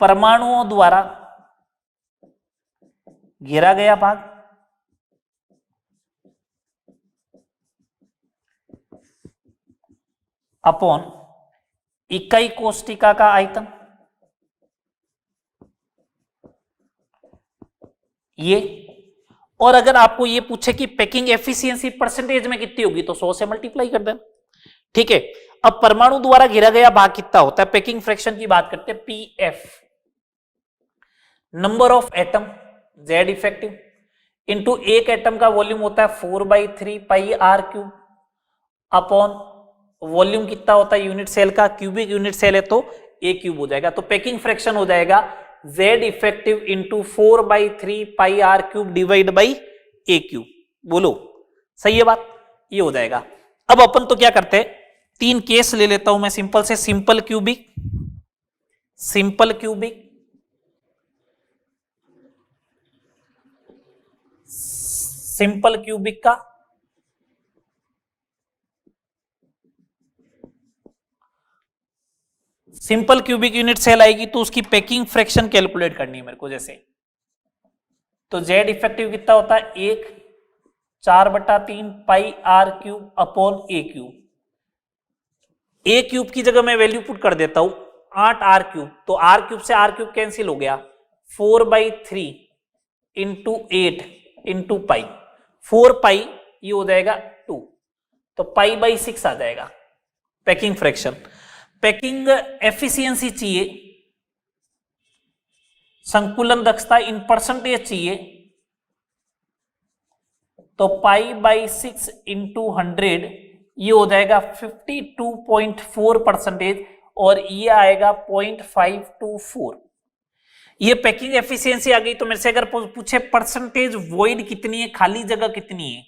परमाणुओं द्वारा घेरा गया भाग अपॉन इकाई कोष्टिका का आयतन, ये। और अगर आपको ये पूछे कि पैकिंग एफिशिएंसी परसेंटेज में कितनी होगी तो 100 से मल्टीप्लाई कर देना, ठीक है। अब परमाणु द्वारा घेरा गया भाग कितना होता है, पैकिंग फ्रैक्शन की बात करते हैं, PF, number of atom Z effective into एक एटम का वॉल्यूम होता है 4/3 pi r cube upon volume कितना होता है यूनिट सेल का, क्यूबिक यूनिट सेल है तो ए क्यूब हो जाएगा। तो पैकिंग फ्रैक्शन हो जाएगा Z effective into 4/3 pi r cube divide by a cube. बोलो सही है बात? ये हो जाएगा। अब अपन तो क्या करते हैं, 3 केस ले लेता हूं मैं सिंपल से, simple cubic, simple cubic, simple cubic का सिंपल क्यूबिक यूनिट सेल आएगी तो उसकी पैकिंग फ्रैक्शन कैलकुलेट करनी है मेरे को। जैसे तो जेड इफेक्टिव कितना होता है, 1 4/3 pi r cube upon a cube. A cube की जगह मैं वैल्यू पुट कर देता हूं 8 आर क्यूब, तो आर क्यूब से आर क्यूब कैंसिल हो गया, 4/3 इंटू 8 इंटू पाई, 4 पाई ये हो जाएगा 2, तो पाई/6 आ जाएगा पैकिंग फ्रैक्शन। पैकिंग एफिशिएंसी चाहिए, संकुलन दक्षता इन परसेंटेज चाहिए, तो पाई/6 इंटू 100 ये हो जाएगा 52.4% और ये आएगा 0.524। ये पैकिंग एफिशिएंसी आ गई। तो मेरे से अगर पूछे परसेंटेज वॉइड कितनी है, खाली जगह कितनी है,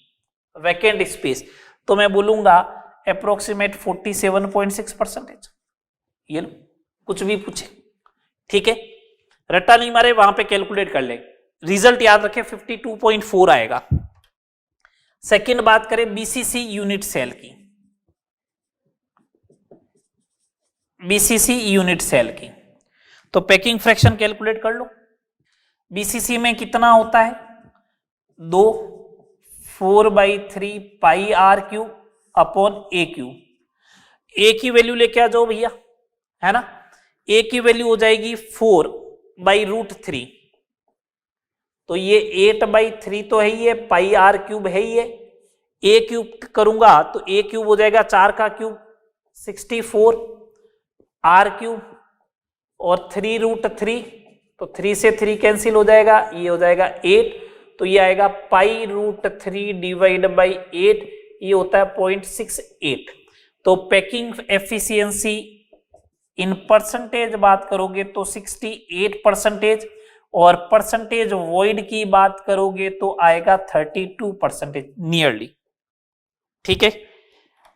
वैकेंट स्पेस, तो मैं बोलूंगा अप्रोक्सीमेट 47.6%। ये लो कुछ भी पूछे, ठीक है, रट्टा नहीं मारे, वहां पे कैलकुलेट कर ले, रिजल्ट याद रखे 52.4 आएगा। सेकंड बात करें बीसीसी यूनिट सेल की, बीसीसी यूनिट सेल की, तो पैकिंग फ्रैक्शन कैलकुलेट कर लो। बीसीसी में कितना होता है, 2 4/3 pi r cube upon a cube. A की वैल्यू लेके आ जाओ भैया, है ना। ए की वैल्यू हो जाएगी 4/√3, तो ये 8/3 तो है ही है, पाई आर क्यूब है ही है। ए क्यूब करूंगा तो ए क्यूब हो जाएगा 4 का क्यूब 64 आर क्यूब और 3√3, तो 3 से 3 कैंसिल हो जाएगा, ये हो जाएगा 8, तो ये आएगा पाई√3 डिवाइड बाई 8, ये होता है 0.68। तो पैकिंग एफिशिएंसी इन परसेंटेज बात करोगे तो 68%, और परसेंटेज वॉइड की बात करोगे तो आएगा 32% नियरली, ठीक है।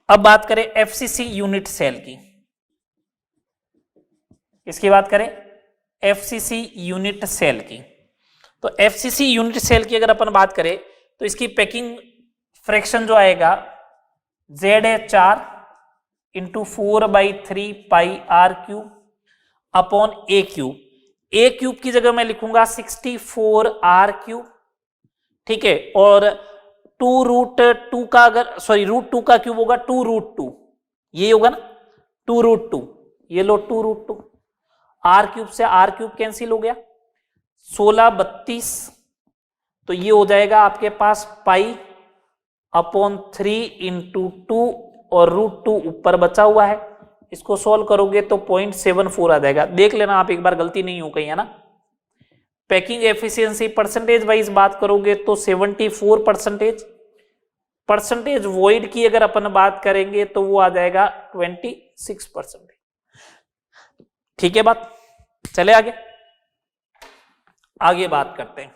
अब बात करें एफसीसी यूनिट सेल की, इसकी बात करें एफसीसी यूनिट सेल की, तो एफसीसी यूनिट सेल की अगर अपन बात करें तो इसकी पैकिंग फ्रैक्शन जो आएगा जेड है 4 into 4/3 pi r cube upon a cube. A cube की जगह मैं लिखूंगा 64 आर क्यूब, ठीक है, और 2√2 का अगर √2 का क्यूब होगा 2√2, ये होगा ना 2√2, ये लो 2√2, आर क्यूब से आर क्यूब कैंसिल हो गया, 16 32, तो ये हो जाएगा आपके पास π/3 × 2 और √2 ऊपर बचा हुआ है, इसको सॉल्व करोगे तो 0.74 आ जाएगा। देख लेना आप एक बार, गलती नहीं हो कहीं, है ना। पैकिंग एफिशिएंसी परसेंटेज वाइज बात करोगे तो 74%, परसेंटेज वॉइड की अगर अपन बात करेंगे तो वो आ जाएगा 26%। ठीक है बात, चले आगे आगे बात करते हैं।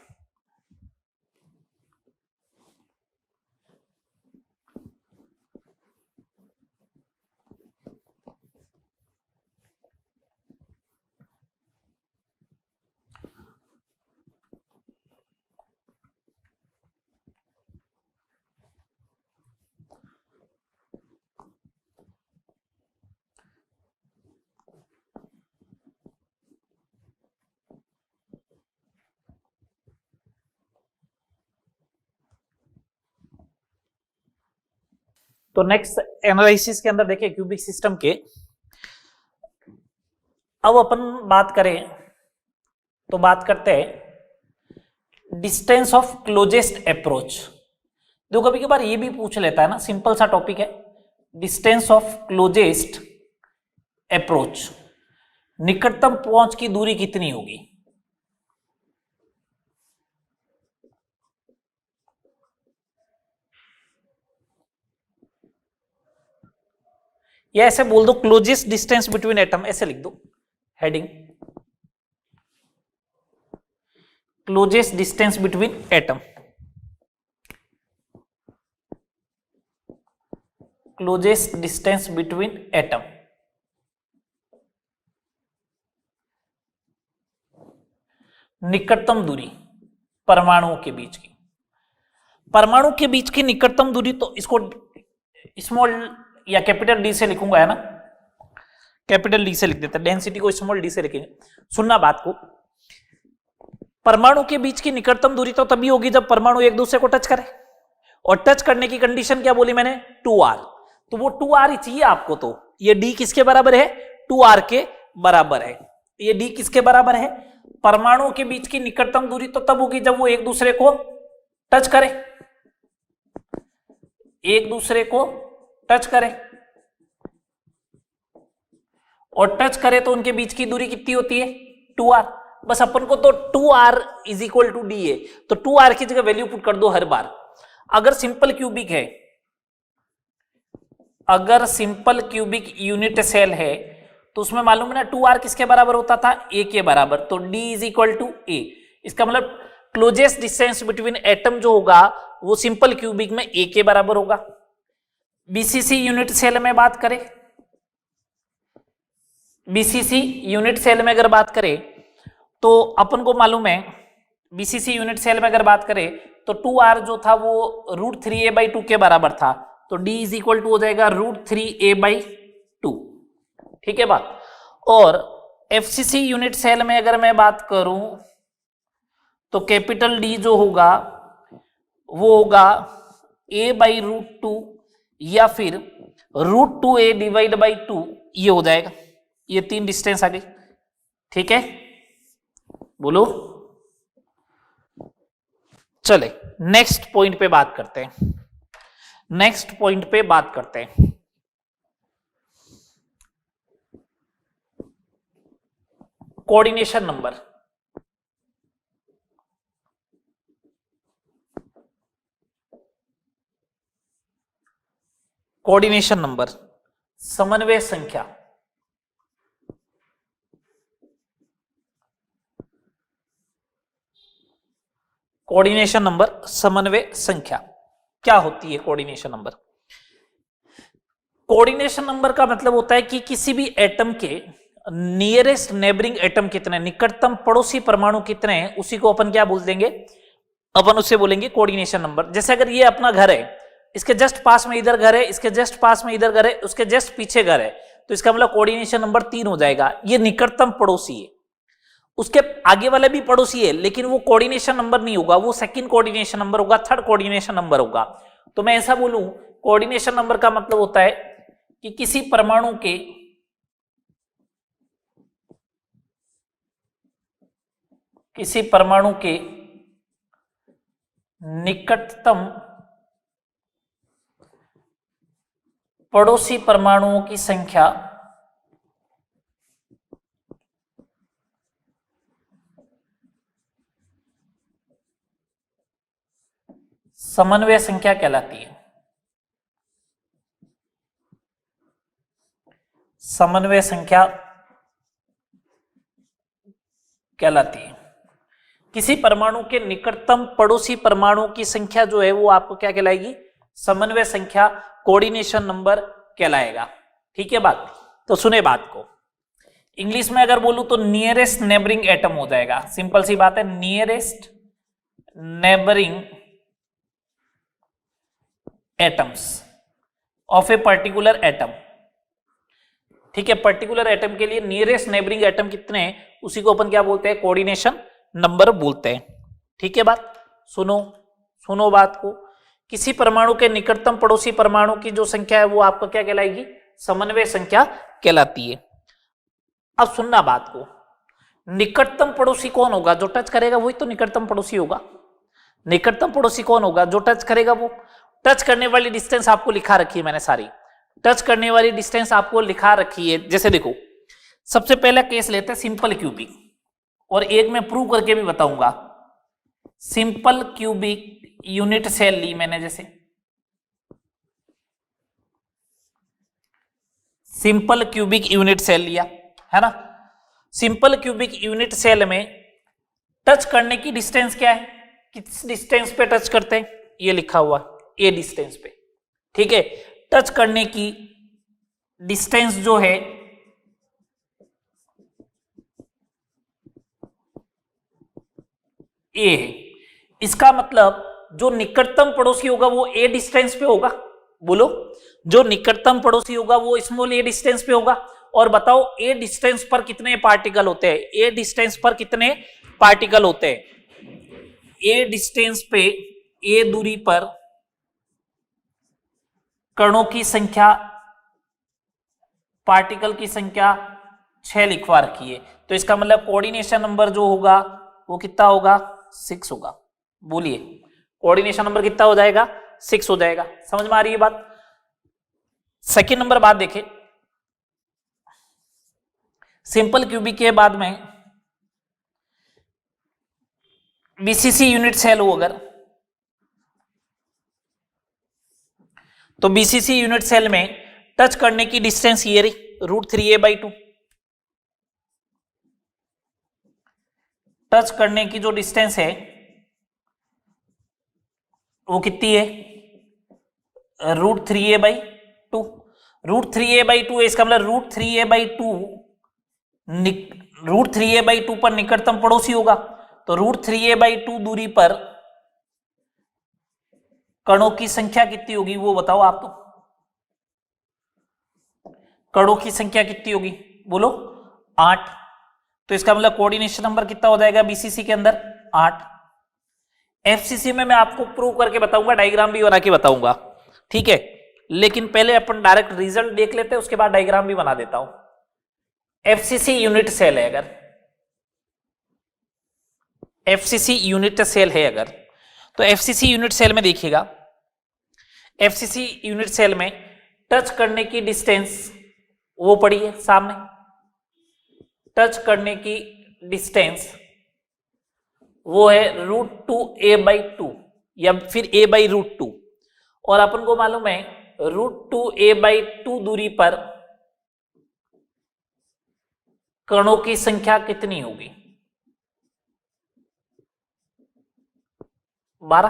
तो नेक्स्ट एनालिसिस के अंदर देखिए क्यूबिक सिस्टम के, अब अपन बात करें तो बात करते हैं डिस्टेंस ऑफ क्लोजेस्ट अप्रोच। जो कभी कभार ये भी पूछ लेता है ना, सिंपल सा टॉपिक है, डिस्टेंस ऑफ क्लोजेस्ट अप्रोच, निकटतम पहुंच की दूरी कितनी होगी। या ऐसे बोल दो क्लोजेस्ट डिस्टेंस बिटवीन एटम, ऐसे लिख दो heading, closest distance between atom, closest distance between atom. निकटतम दूरी परमाणुओं के बीच की, परमाणु के बीच की निकटतम दूरी, तो इसको स्मॉल या कैपिटल डी से लिखूंगा, है ना, कैपिटल डी से लिख देता, डेंसिटी को स्मॉल डी से लिखेंगे। सुनना बात को, परमाणु के बीच की निकटतम दूरी तो तभी होगी जब परमाणु एक दूसरे को टच करे, और टच करने की कंडीशन क्या बोली मैंने, 2r, तो वो 2r ही चाहिए आपको। तो ये d किसके बराबर है, 2r के बराबर है। ये d किसके बराबर है, परमाणुओं के बीच की निकटतम दूरी तो तब होगी जब वो एक दूसरे को टच करे, एक दूसरे को टच करे, और टच करे तो उनके बीच की दूरी कितनी होती है, 2r। बस अपन को तो 2r = d है, तो 2r की जगह वैल्यू पुट कर दो हर बार। अगर सिंपल क्यूबिक है, अगर सिंपल क्यूबिक यूनिट सेल है तो उसमें मालूम है ना 2r किसके बराबर होता था, a के बराबर, तो d = a। इसका मतलब क्लोजेस्ट डिस्टेंस बिटवीन एटम जो होगा वो सिंपल क्यूबिक में a के बराबर होगा। बीसीसी यूनिट सेल में बात करें, बीसीसी यूनिट सेल में अगर बात करें तो अपन को मालूम है, बीसीसी यूनिट सेल में अगर बात करें तो 2r जो था वो √3a/2 के बराबर था, तो d = हो जाएगा √3a/2। ठीक है बात। और एफसीसी यूनिट सेल में अगर मैं बात करूं तो कैपिटल D जो होगा वो होगा a/√2 या फिर √2a/2, ये हो जाएगा। ये 3 डिस्टेंस आ गई। ठीक है, बोलो। चले नेक्स्ट पॉइंट पे बात करते हैं, नेक्स्ट पॉइंट पे बात करते हैं। कोऑर्डिनेशन नंबर, कोऑर्डिनेशन नंबर, समन्वय संख्या, कोऑर्डिनेशन नंबर, समन्वय संख्या क्या होती है कोऑर्डिनेशन नंबर? कोऑर्डिनेशन नंबर का मतलब होता है कि किसी भी एटम के नियरेस्ट नेबरिंग एटम कितने, निकटतम पड़ोसी परमाणु कितने हैं, उसी को अपन क्या बोल देंगे, अपन उससे बोलेंगे कोऑर्डिनेशन नंबर। जैसे अगर ये अपना घर है, इसके जस्ट पास में इधर घर है, इसके जस्ट पास में इधर घर है, उसके जस्ट पीछे घर है, तो इसका मतलब कोऑर्डिनेशन नंबर 3 हो जाएगा। ये निकटतम पड़ोसी है। उसके आगे वाला भी पड़ोसी है, लेकिन वो कोऑर्डिनेशन नंबर नहीं होगा, वो सेकंड कोऑर्डिनेशन नंबर होगा, थर्ड कोऑर्डिनेशन नंबर होगा। तो मैं ऐसा बोलूं, कोऑर्डिनेशन नंबर का मतलब होता है कि किसी परमाणु के निकटतम पड़ोसी परमाणुओं की संख्या समन्वय संख्या कहलाती है। समन्वय संख्या कहलाती है। किसी परमाणु के निकटतम पड़ोसी परमाणु की संख्या जो है वो आपको क्या कहलाएगी? समन्वय संख्या, कोऑर्डिनेशन नंबर कहलाएगा। ठीक है बात? तो सुने बात को, इंग्लिश में अगर बोलूं तो नियरेस्ट नेबरिंग एटम हो जाएगा। सिंपल सी बात है, nearest neighbouring atoms of a particular atom. ठीक है, पर्टिकुलर एटम के लिए नियरेस्ट नेबरिंग एटम कितने हैं उसी को अपन क्या बोलते हैं? कोऑर्डिनेशन नंबर बोलते हैं। ठीक है बात? सुनो बात को, किसी परमाणु के निकटतम पड़ोसी परमाणु की जो संख्या है वो आपको क्या कहलाएगी? समन्वय संख्या कहलाती है। अब सुनना बात को, निकटतम पड़ोसी कौन होगा? जो टच करेगा वही तो निकटतम पड़ोसी होगा। निकटतम पड़ोसी कौन होगा? जो टच करेगा वो। टच करने वाली डिस्टेंस आपको लिखा रखी है मैंने सारी, टच करने वाली डिस्टेंस आपको लिखा रखी है। जैसे देखो, सबसे पहला केस लेते हैं सिंपल क्यूबिक, और एक मैं प्रूव करके भी बताऊंगा। सिंपल क्यूबिक यूनिट सेल ली मैंने, जैसे सिंपल क्यूबिक यूनिट सेल लिया है ना। सिंपल क्यूबिक यूनिट सेल में टच करने की डिस्टेंस क्या है? किस डिस्टेंस पे टच करते हैं? ये लिखा हुआ ए डिस्टेंस पे। ठीक है, टच करने की डिस्टेंस जो है ए है। इसका मतलब जो निकटतम पड़ोसी होगा वो ए डिस्टेंस पे होगा। बोलो, जो निकटतम पड़ोसी होगा वो स्मॉल ए डिस्टेंस पे होगा। और बताओ ए डिस्टेंस पर कितने पार्टिकल होते हैं? ए डिस्टेंस पर कितने पार्टिकल होते हैं? ए डिस्टेंस पे, ए दूरी पर कणों की संख्या, पार्टिकल की संख्या 6 लिखवा रखी है। तो इसका मतलब कोऑर्डिनेशन नंबर जो होगा वो कितना होगा? 6 होगा। बोलिए, कोऑर्डिनेशन नंबर कितना हो जाएगा? 6 हो जाएगा। समझ में आ रही है बात? सेकंड नंबर बात देखें, सिंपल क्यूबिक के बाद में बीसीसी यूनिट सेल हो अगर, तो बीसीसी यूनिट सेल में टच करने की डिस्टेंस ये रही √3a/2। टच करने की जो डिस्टेंस है वो कितनी है? √3a/2। √3a/2 है, इसका मतलब √3a/2 पर निकटतम पड़ोसी होगा। तो √3a/2 दूरी पर कणों की संख्या कितनी होगी वो बताओ आप। तो कणों की संख्या कितनी होगी? बोलो, 8। तो इसका मतलब कोऑर्डिनेशन नंबर कितना हो जाएगा बीसीसी के अंदर? 8। एफसीसी में मैं आपको प्रूव करके बताऊंगा, डायग्राम भी बना के बताऊंगा। ठीक है, लेकिन पहले अपन डायरेक्ट रिजल्ट देख लेते हैं, उसके बाद डायग्राम भी बना देता हूं। एफसीसी यूनिट सेल है अगर, एफसीसी यूनिट सेल है अगर, तो एफसीसी यूनिट सेल में देखिएगा, एफसीसी यूनिट सेल में टच करने की डिस्टेंस वो पड़ी है सामने। टच करने की डिस्टेंस वो है √2a/2 या फिर a/√2। और अपन को मालूम है √2a/2 दूरी पर कणों की संख्या कितनी होगी? 12।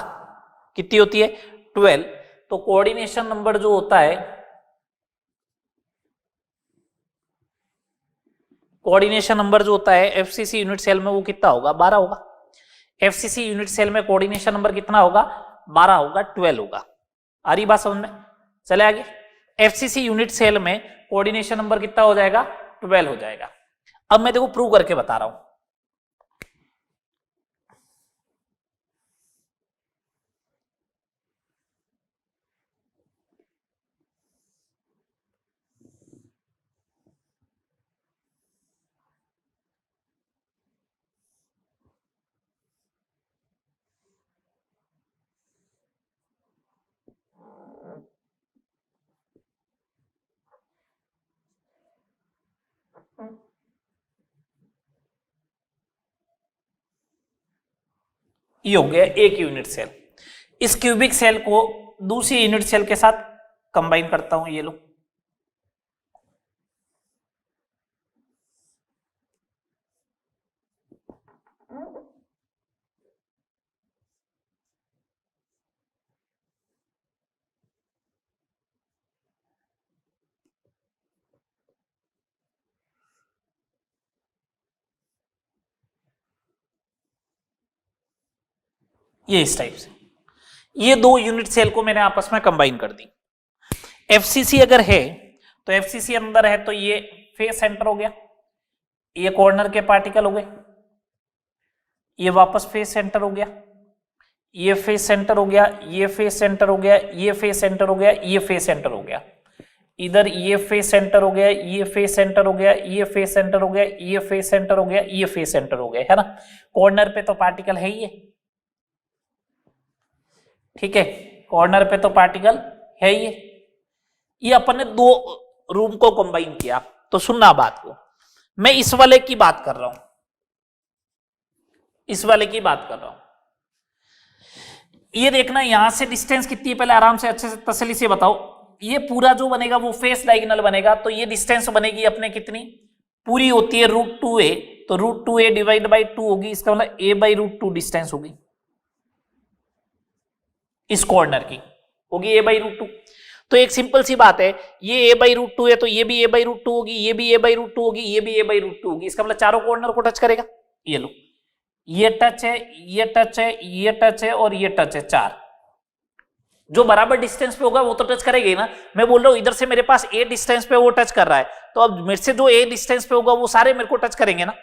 कितनी होती है? 12। तो कोऑर्डिनेशन नंबर जो होता है, कोऑर्डिनेशन नंबर जो होता है एफसीसी यूनिट सेल में वो कितना होगा? 12 होगा। एफसीसी यूनिट सेल में कोऑर्डिनेशन नंबर कितना होगा? 12 होगा, 12 होगा। आ रही बात समझ में? चले आगे, एफसीसी यूनिट सेल में कोऑर्डिनेशन नंबर कितना हो जाएगा? 12 हो जाएगा। अब मैं देखो प्रूव करके बता रहा हूं। ये हो गया एक यूनिट सेल। इस क्यूबिक सेल को दूसरी यूनिट सेल के साथ कंबाइन करता हूं, ये लो। ये इस टाइप से ये दो यूनिट सेल को मैंने आपस में कंबाइन कर दी। एफसीसी अगर है तो एफसीसी अंदर है तो ये फेस सेंटर हो गया, ये कॉर्नर के पार्टिकल हो गए, ये वापस फेस सेंटर हो गया, ये फेस सेंटर हो गया, ये फेस सेंटर हो गया, ये फेस सेंटर हो गया, ये फेस सेंटर हो गया, इधर ये फेस सेंटर हो गया, ये फेस सेंटर हो गया, ये फेस सेंटर हो गया, ये फेस सेंटर हो गया, ये फेस सेंटर हो गया, है ना। कॉर्नर पे तो पार्टिकल है ही है, ठीक है, कॉर्नर पे तो पार्टिकल है ही है। ये अपन ने दो रूम को कंबाइन किया। तो सुनना बात को, मैं इस वाले की बात कर रहा हूं, इस वाले की बात कर रहा हूं। ये देखना यहां से डिस्टेंस कितनी है, पहले आराम से अच्छे से तसल्ली से बताओ। ये पूरा जो बनेगा वो फेस डायगोनल बनेगा, तो ये डिस्टेंस बनेगी अपने कितनी, पूरी होती है √2a, तो √2a डिवाइड बाई 2 होगी, इसका मतलब a/√2 डिस्टेंस होगी इस कॉर्नर की, होगी a/√2। तो एक सिंपल सी बात है, ये a/√2 है तो ये भी a/√2 होगी, ये भी a/√2 होगी, ये भी a/√2 होगी, इसका मतलब चारों कॉर्नर को टच करेगा। ये लो, ये टच है, ये टच है, ये टच है और ये टच है, चार जो बराबर डिस्टेंस पे होगा वो तो टच करेगा ही ना। मैं बोल रहा हूं इधर से मेरे पास a डिस्टेंस पे वो टच कर रहा है, तो अब मेरे से जो a डिस्टेंस पे होगा वो सारे मेरे को टच करेंगे ना।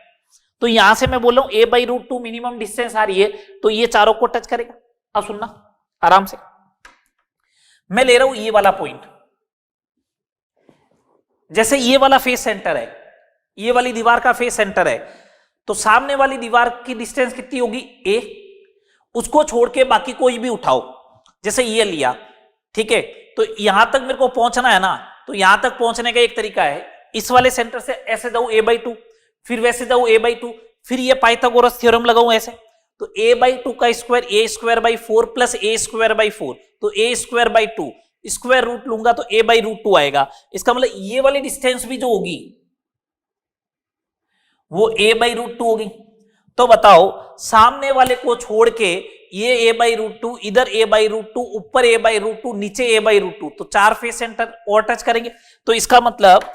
तो यहां से मैं बोल रहा हूं a/√2 मिनिमम डिस्टेंस आ रही है, तो ये चारों को टच करेगा। अब सुनना आराम से, मैं ले रहा हूं ये वाला पॉइंट, जैसे ये वाला फेस सेंटर है, ये वाली दीवार का फेस सेंटर है, तो सामने वाली दीवार की डिस्टेंस कितनी होगी a, उसको छोड़ के बाकी कोई भी उठाओ, जैसे ये लिया, ठीक है, तो यहां तक मेरे को पहुंचना है ना, तो यहां तक पहुंचने का एक तरीका है, इस वाले सेंटर से ऐसे जाऊं a/2, फिर वैसे जाऊं a/2, फिर ये पाइथागोरस थ्योरम लगाऊं ऐसे, तो a/2 का स्क्वायर a²/4 प्लस a²/4, तो a²/2 स्क्वायर रूट लूंगा तो a/√2 आएगा। इसका मतलब ये वाली डिस्टेंस भी जो होगी वो a/√2 होगी। तो बताओ सामने वाले को छोड़ के ये a/√2, इधर a/√2, ऊपर a/√2, नीचे a/√2, तो चार फेस सेंटर और टच करेंगे। तो इसका मतलब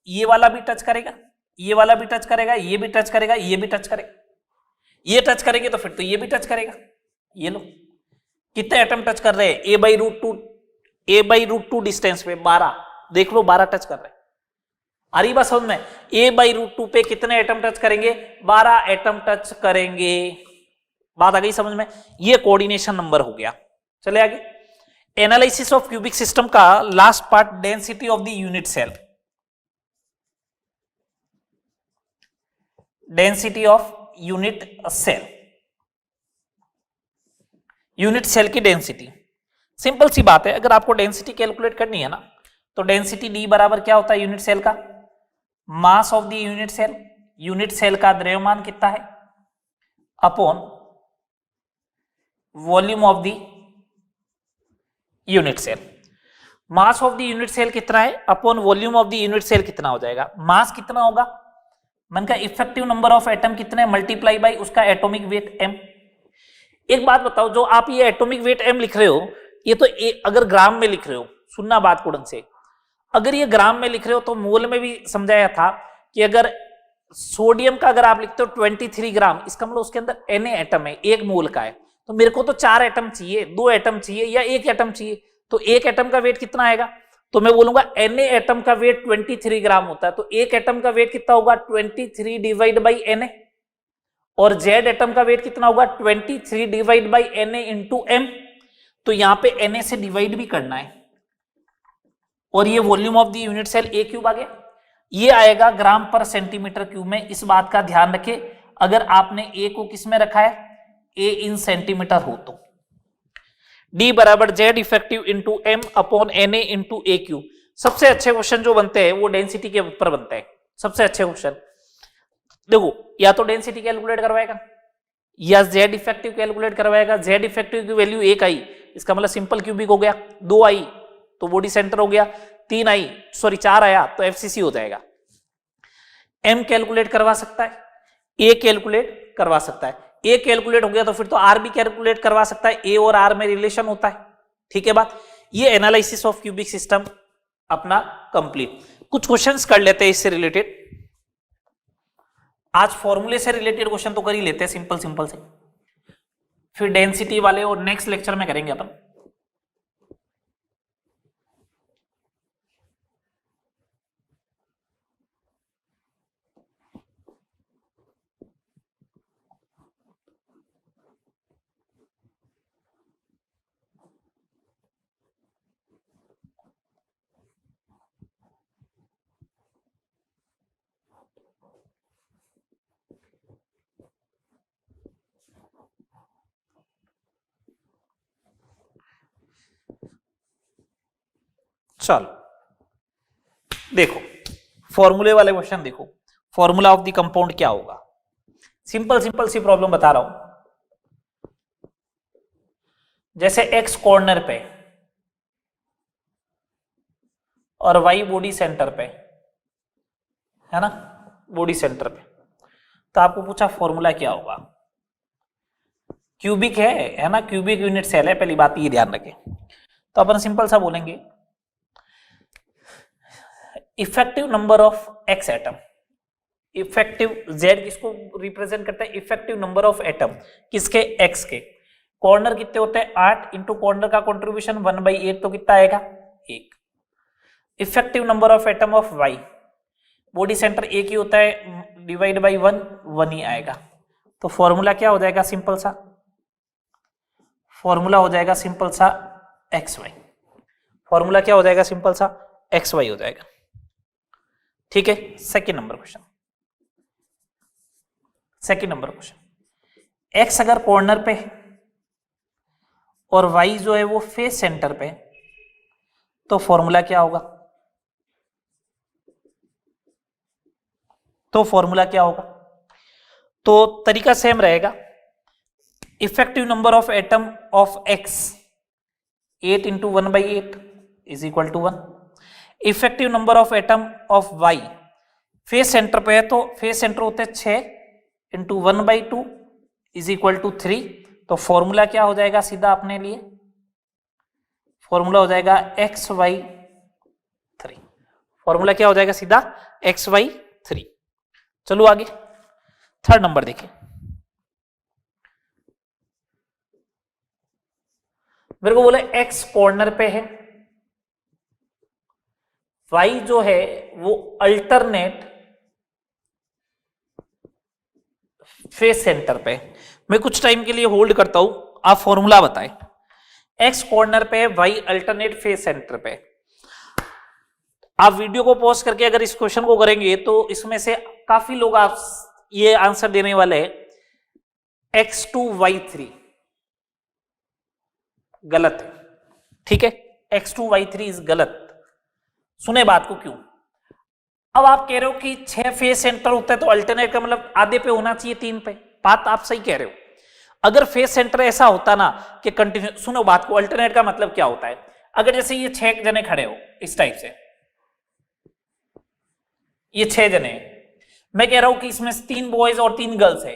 ये वाला भी टच करेगा, ये वाला भी टच करेगा, ये भी टच करेगा, ये भी टच करेगा, ये टच करेंगे तो फिर तो ये भी टच करेगा। ये लो कितने एटम टच कर रहे हैं, a/√2 डिस्टेंस पे 12, देख लो 12 टच कर रहे हैं। आ रही बात समझ में, a/√2 पे कितने एटम टच करेंगे, 12 एटम टच करेंगे। बात आ गई समझ में, ये कोऑर्डिनेशन नंबर हो गया। चले आगे, एनालिसिस ऑफ क्यूबिक सिस्टम का last part, density of the unit cell. Density of unit cell, unit cell की डेंसिटी सिंपल सी बात है, अगर आपको डेंसिटी कैलकुलेट करनी है ना, तो डेंसिटी D बराबर क्या होता है यूनिट सेल का, mass of the unit cell, unit cell का द्रव्यमान कितना है, upon volume of the unit cell. Mass of the unit cell कितना है upon volume of the unit cell कितना हो जाएगा, मास कितना होगा, मन का इफेक्टिव नंबर ऑफ एटम कितने मल्टीप्लाई बाई उसका एटॉमिक वेट m। एक बात बताओ, जो आप ये एटॉमिक वेट m लिख रहे हो, ये तो अगर ग्राम में लिख रहे हो, सुनना बात को ढंग से, अगर ये ग्राम में लिख रहे हो तो मोल में भी समझाया था कि अगर सोडियम का अगर आप लिखते हो 23 ग्राम, इसका मतलब उसके अंदर Na एटम है, एक मोल का है, तो मेरे को तो 4 एटम चाहिए, 2 एटम चाहिए या 1 एटम चाहिए, तो एक एटम का वेट कितना आएगा, तो मैं बोलूंगा Na एटम का वेट 23 ग्राम होता है, तो एक एटम का वेट कितना होगा 23 डिवाइड बाई Na, और Z एटम का वेट कितना होगा 23 divide by Na into m, तो यहां पे Na से डिवाइड भी करना है, और ये volume of the unit cell A cube आ गया, ये आएगा ग्राम पर सेंटीमीटर क्यूब में। इस बात का ध्यान रखें, अगर आपने A को किस में रखा है, A इन सेंटीमीटर हो तो D बराबर Z effective into M upon Na into A cube. सबसे अच्छे क्वेश्चन जो बनते हैं वो डेंसिटी के ऊपर बनते हैं, सबसे अच्छे क्वेश्चन। देखो या तो डेंसिटी कैलकुलेट करवाएगा या जेड इफेक्टिव कैलकुलेट करवाएगा। जेड इफेक्टिव की वैल्यू 1 आई, इसका मतलब सिंपल क्यूबिक हो गया। 2 आई तो बॉडी सेंटर हो गया। 4 आया तो एफसीसी हो जाएगा। एम कैलकुलेट करवा सकता है, ए कैलकुलेट करवा सकता है। ए कैलकुलेट हो गया तो फिर तो आर भी कैलकुलेट करवा सकता है, ए और आर में रिलेशन होता है। ठीक है बात। ये एनालिसिस ऑफ क्यूबिक सिस्टम अपना कंप्लीट। कुछ क्वेश्चंस कर लेते हैं इससे रिलेटेड। आज फॉर्मूले से रिलेटेड क्वेश्चन तो कर ही लेते हैं सिंपल सिंपल से, फिर डेंसिटी वाले और नेक्स्ट लेक्चर में करेंगे अपन। चलो देखो फॉर्मूले वाले क्वेश्चन देखो। फॉर्मूला ऑफ द कंपाउंड क्या होगा? सिंपल सिंपल सी प्रॉब्लम बता रहा हूं। जैसे एक्स कॉर्नर पे और वाई बॉडी सेंटर पे है ना, बॉडी सेंटर पे, तो आपको पूछा फॉर्मूला क्या होगा। क्यूबिक है ना, क्यूबिक यूनिट सेल है, पहली बात ये ध्यान रखें। तो अपन सिंपल सा बोलेंगे effective number of x atom. Effective Z किसको रिप्रेजेंट करता है? इफेक्टिव नंबर ऑफ एटम किसके? एक्स के। कॉर्नर कितने होते हैं? 8 इंटू कॉर्नर का कंट्रीब्यूशन 1/8 तो कितना आएगा? 1। Effective number of atom of Y, body center एक ही होता है, डिवाइड बाई 1 ही आएगा। तो फॉर्मूला क्या हो जाएगा? सिंपल सा फॉर्मूला हो जाएगा सिंपल सा एक्स वाई। फॉर्मूला क्या हो जाएगा? सिंपल सा एक्स वाई हो जाएगा। ठीक है। Second number question, second number question. X अगर कॉर्नर पे है और वाई जो है वो फेस सेंटर पे, तो फॉर्मूला क्या होगा? तो फॉर्मूला क्या होगा? तो तरीका सेम रहेगा। Effective number of atom of X 8 into 1/8 is equal to 1। Effective number of atom of Y, face center पे है तो फेस सेंटर होते हैं 6 इंटू 1/2 इज इक्वल टू 3। तो फॉर्मूला क्या हो जाएगा सीधा अपने लिए? फॉर्मूला हो जाएगा XY3। फॉर्मूला क्या हो जाएगा सीधा? XY3। चलो आगे थर्ड नंबर देखिए। मेरे को बोले एक्स कॉर्नर पे है, वाई जो है वो अल्टरनेट फेस सेंटर पे। मैं कुछ टाइम के लिए होल्ड करता हूं, आप फॉर्मूला बताएं। एक्स कॉर्नर पे, वाई अल्टरनेट फेस सेंटर पे। आप वीडियो को पॉज करके अगर इस क्वेश्चन को करेंगे तो इसमें से काफी लोग आप ये आंसर देने वाले हैं X2Y3। गलत है। ठीक है, X2Y3 इज गलत। सुने बात को क्यों। अब आप कह रहे हो कि 6 फेस सेंटर होता है तो अल्टरनेट का मतलब आधे पे होना चाहिए 3 पे। बात आप सही कह रहे हो। अगर फेस सेंटर ऐसा होता ना कि कंटिन्यू, सुनो बात को, अल्टरनेट का मतलब क्या होता है। अगर जैसे ये 6 जने खड़े हो इस टाइप से, ये 6 जने, मैं कह रहा हूं कि इसमें 3 बॉयज और 3 गर्ल्स है,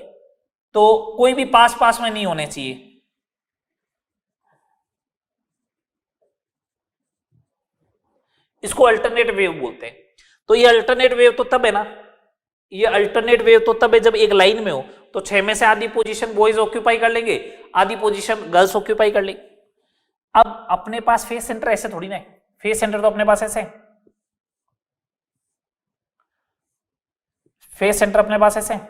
तो कोई भी पास पास में नहीं होने चाहिए। इसको अल्टरनेट वेव बोलते हैं। तो ये अल्टरनेट वेव तो तब है ना, ये अल्टरनेट वेव तो तब है जब एक लाइन में हो, तो 6 में से आधी पोजीशन बॉयज ऑक्यूपाई कर लेंगे, आधी पोजीशन गर्ल्स ऑक्यूपाई कर लेंगे। अब अपने पास फेस सेंटर ऐसे थोड़ी ना है, फेस सेंटर तो अपने पास ऐसे है, फेस सेंटर अपने पास ऐसे है।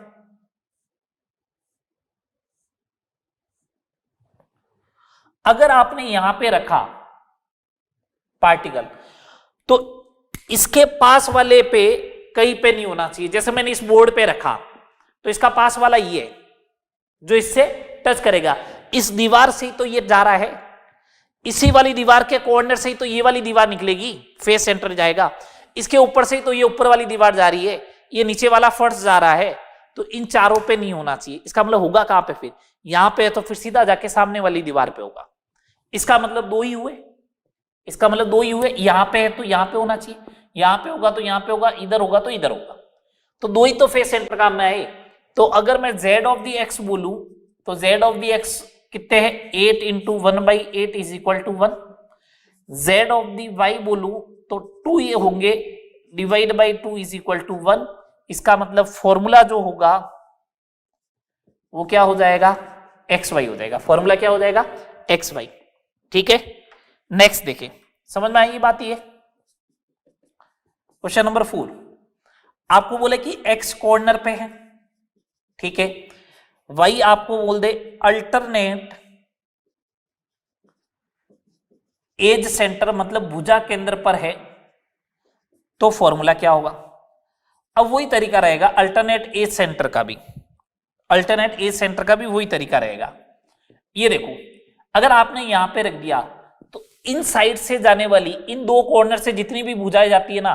अगर आपने यहां पे रखा पार्टिकल तो इसके पास वाले पे कहीं पे नहीं होना चाहिए। जैसे मैंने इस बोर्ड पे रखा तो इसका पास वाला ये है जो इससे टच करेगा, इस दीवार से ही तो ये जा रहा है, इसी वाली दीवार के कॉर्नर से ही तो ये वाली दीवार निकलेगी, फेस सेंटर जाएगा, इसके ऊपर से ही तो ये ऊपर वाली दीवार जा रही है, ये नीचे वाला फर्स्ट जा रहा है तो इन चारों पे नहीं होना चाहिए। इसका मतलब होगा कहां पे, फिर यहां पे है तो फिर सीधा जाके सामने वाली दीवार पे होगा। इसका मतलब दो ही हुए, इसका मतलब दो ही हुए। यहां पे है तो यहां पे होना चाहिए, यहां पे होगा तो यहां पे होगा, इधर होगा तो इधर होगा। तो दो ही तो फेस सेंटर का मैं है। तो अगर मैं z ऑफ दी x बोलूं तो z ऑफ दी x कितने हैं, 8 into 1/8 is equal to 1। z of the y बोलूं तो 2 ये होंगे, divide by 2 is equal to 1। इसका मतलब फॉर्मूला जो होगा वो क्या हो जाएगा, एक्स वाई हो जाएगा। फॉर्मूला क्या हो जाएगा, एक्स वाई। ठीक है, नेक्स्ट देखें, समझ में आएगी बात। ये क्वेश्चन नंबर 4, आपको बोले कि एक्स कॉर्नर पे है, ठीक है, वाई आपको बोल दे अल्टरनेट एज सेंटर मतलब भुजा केंद्र पर है, तो फॉर्मूला क्या होगा। अब वही तरीका रहेगा अल्टरनेट एज सेंटर का भी, अल्टरनेट एज सेंटर का भी वही तरीका रहेगा। ये देखो, अगर आपने यहां पे रख दिया तो इन साइड से जाने वाली इन दो कॉर्नर से जितनी भी भुजाएं जाती है ना,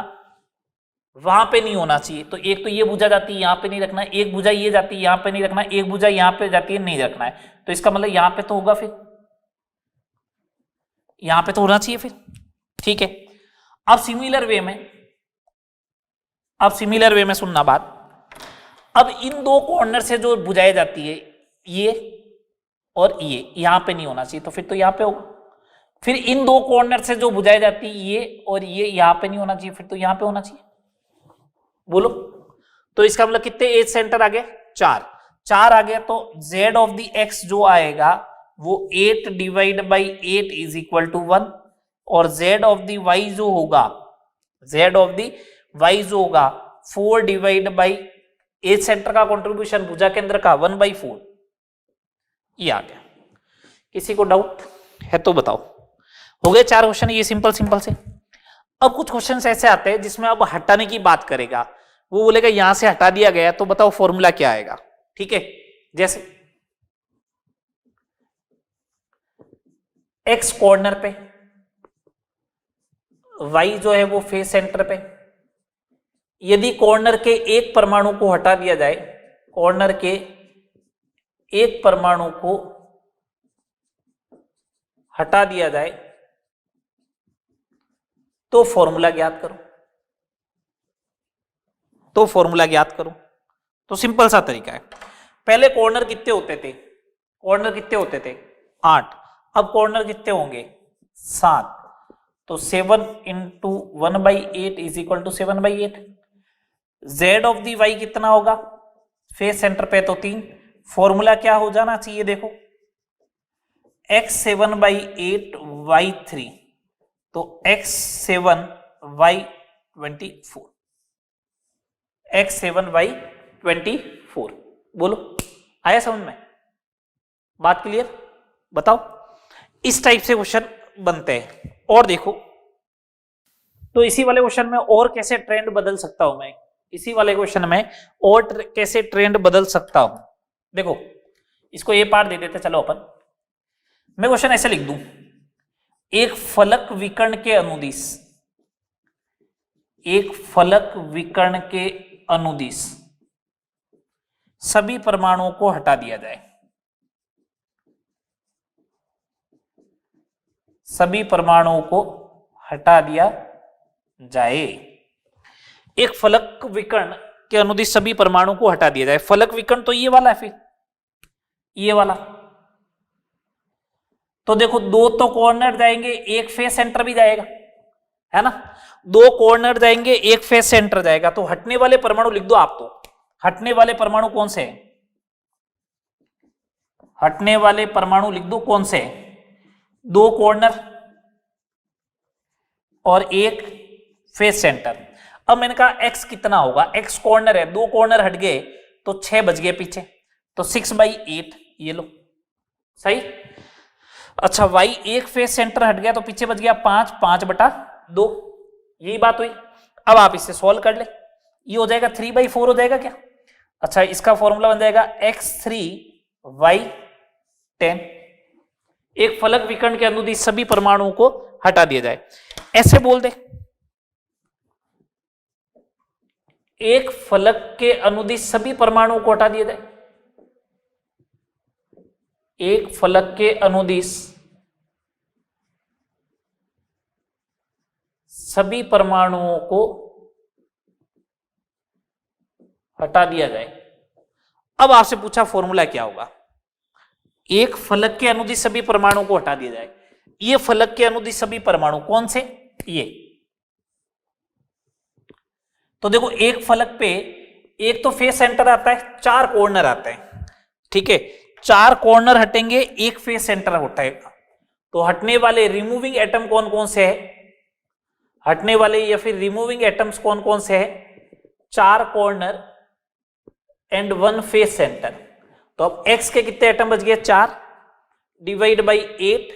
वहां पे नहीं होना चाहिए। तो एक तो ये भुजा जाती है, यहां पे नहीं रखना है, एक भुजा ये जाती है, यहां पे नहीं रखना है, एक भुजा यहां पे जाती है, नहीं रखना है। तो इसका मतलब यहां पे तो होगा, फिर यहां पे तो होना चाहिए फिर। ठीक है, अब सिमिलर वे में, अब सिमिलर वे में सुनना बात। अब इन दो कॉर्नर से जो भुजाएं जाती है, ये और ये, यहां पे नहीं होना चाहिए, तो फिर तो यहां पे होगा। फिर इन दो कॉर्नर से जो भुजाएं जाती है, ये और ये, यहां पे नहीं होना चाहिए, फिर तो यहां पे होना चाहिए। बोलो, तो इसका मतलब कितने एज सेंटर आ गए, 4 4 आ गए। तो z ऑफ दी x जो आएगा वो 8 divide by 8 is equal to 1, और z ऑफ दी y जो होगा, z ऑफ दी y जो होगा 4 डिवाइड बाई एज सेंटर का कंट्रीब्यूशन भुजा केंद्र का 1/4, ये आ गया। किसी को डाउट है तो बताओ। हो गए 4 क्वेश्चन, ये सिंपल सिंपल से। अब कुछ क्वेश्चन ऐसे आते हैं जिसमें अब हटाने की बात करेगा, वो बोलेगा यहां से हटा दिया गया, तो बताओ फॉर्मूला क्या आएगा। ठीक है, जैसे x कॉर्नर पे, y जो है वो फेस सेंटर पे। यदि कॉर्नर के एक परमाणु को हटा दिया जाए, कॉर्नर के एक परमाणु को हटा दिया जाए, तो फॉर्मूला ज्ञात करो, तो फॉर्मूला ज्ञात करो। तो सिंपल सा तरीका है। पहले कॉर्नर कितने होते थे, कॉर्नर कितने होते थे, 8। अब कॉर्नर कितने होंगे, 7। तो 7 into 1/8 is equal to 7/8। z of the y कितना होगा, फेस सेंटर पे तो 3। फॉर्मूला क्या हो जाना चाहिए, देखो x 7/8 y 3, तो x 7 y 24, x 7 y 24। बोलो, आया समझ में, बात क्लियर, बताओ। इस टाइप से क्वेश्चन बनते हैं। और देखो, तो इसी वाले क्वेश्चन में और कैसे ट्रेंड बदल सकता हूं मैं, इसी वाले क्वेश्चन में और कैसे ट्रेंड बदल सकता हूं। देखो, इसको ये पार्ट दे देते, चलो अपन, मैं क्वेश्चन ऐसे लिख दूं, एक फलक विकर्ण के अनुदिश, एक फलक विकर्ण के अनुदिश सभी परमाणुओं को हटा दिया जाए, सभी परमाणुओं को हटा दिया जाए। एक फलक विकर्ण के अनुदिश सभी परमाणुओं को हटा दिया जाए। फलक विकर्ण तो ये वाला है, फिर ये वाला। तो देखो, दो तो कॉर्नर जाएंगे, एक फेस सेंटर भी जाएगा, है ना। दो कॉर्नर जाएंगे, एक फेस सेंटर जाएगा, तो हटने वाले परमाणु लिख दो आप। तो हटने वाले परमाणु कौन से हैं, हटने वाले परमाणु लिख दो कौन से हैं, दो कॉर्नर और एक फेस सेंटर। अब मैंने कहा x कितना होगा, x कॉर्नर है, दो कॉर्नर हट गए तो 6 बच गए पीछे, तो 6/8 ये लो, सही। अच्छा, y एक फेस सेंटर हट गया तो पीछे बच गया 5, 5/2, यही बात हुई। अब आप इसे सॉल्व कर ले, ये हो जाएगा 3/4 हो जाएगा क्या। अच्छा, इसका फॉर्मूला बन जाएगा x3 y 10। एक फलक विकर्ण के अनुदिश सभी परमाणुओं को हटा दिया जाए, ऐसे बोल दे। एक फलक के अनुदिश सभी परमाणुओं को हटा दिया जाए। एक फलक के अनुदिश सभी परमाणुओं को हटा दिया जाए। अब आपसे पूछा फॉर्मूला क्या होगा। एक फलक के अनुदिश सभी परमाणुओं को हटा दिया जाए। ये फलक के अनुदिश सभी परमाणु कौन से? ये। तो देखो एक फलक पे एक तो फेस सेंटर आता है, 4 कॉर्नर आते हैं, ठीक है। 4 कॉर्नर हटेंगे, एक फेस सेंटर उठाएगा। तो हटने वाले रिमूविंग एटम कौन कौन से है? हटने वाले या फिर रिमूविंग एटम्स कौन कौन से है? 4 कॉर्नर एंड 1 फेस सेंटर। तो अब x के कितने एटम बच गए? 4 डिवाइड बाई 8,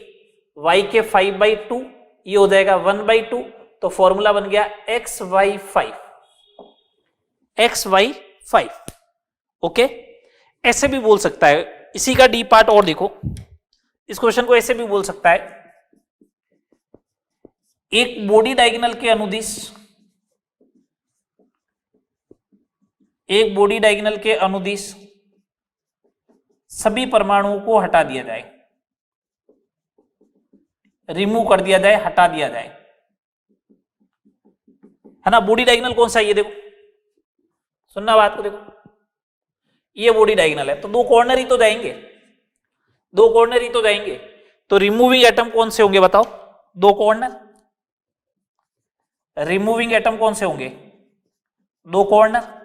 y के 5/2, ये हो जाएगा 1/2। तो फॉर्मूला बन गया xy5, xy5। ओके, ऐसे भी बोल सकता है। इसी का डी पार्ट और देखो, इस क्वेश्चन को ऐसे भी बोल सकता है। एक बॉडी डायगोनल के अनुदिश, एक बॉडी डायगोनल के अनुदिश सभी परमाणुओं को हटा दिया जाए, रिमूव कर दिया जाए, हटा दिया जाए, है ना। बॉडी डायगोनल कौन सा है? ये देखो, सुनना बात को, देखो ये बॉडी डायगोनल है। तो 2 कॉर्नर ही तो जाएंगे, 2 कॉर्नर ही तो जाएंगे। तो रिमूविंग एटम कौन से होंगे बताओ? 2 कॉर्नर। रिमूविंग एटम कौन से होंगे? 2 कॉर्नर।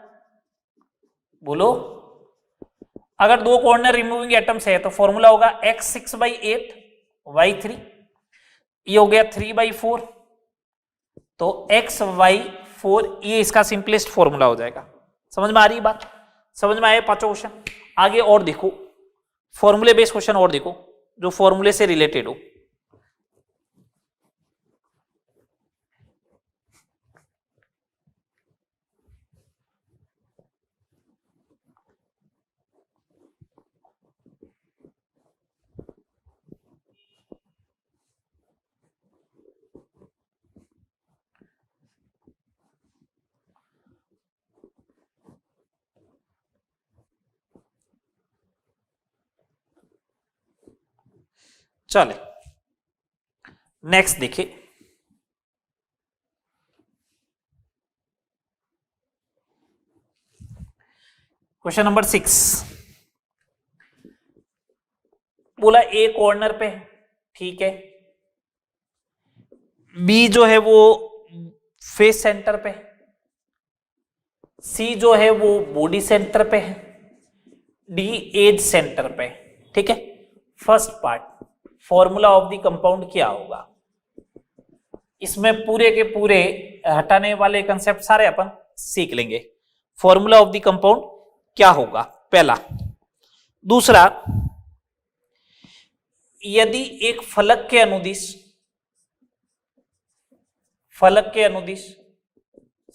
बोलो, अगर 2 कॉर्नर रिमूविंग एटम्स है तो फॉर्मूला होगा x6/8 y3, ये हो गया 3/4। तो xy4, ये इसका सिंपलेस्ट फॉर्मूला हो जाएगा। समझ में आ रही बात? समझ में आए 5 क्वेश्चन? आगे और देखो, फॉर्मूले बेस्ड क्वेश्चन और देखो जो फॉर्मूले से रिलेटेड हो। चले नेक्स्ट देखिए, क्वेश्चन नंबर 6। बोला ए कॉर्नर पे, ठीक है, बी जो है वो फेस सेंटर पे, सी जो है वो बॉडी सेंटर पे है, डी एज सेंटर पे, ठीक है। First part, formula of the compound क्या होगा? इसमें पूरे के पूरे हटाने वाले कंसेप्ट सारे अपन सीख लेंगे। फॉर्मूला ऑफ द कंपाउंड क्या होगा पहला। दूसरा, यदि एक फलक के अनुदिश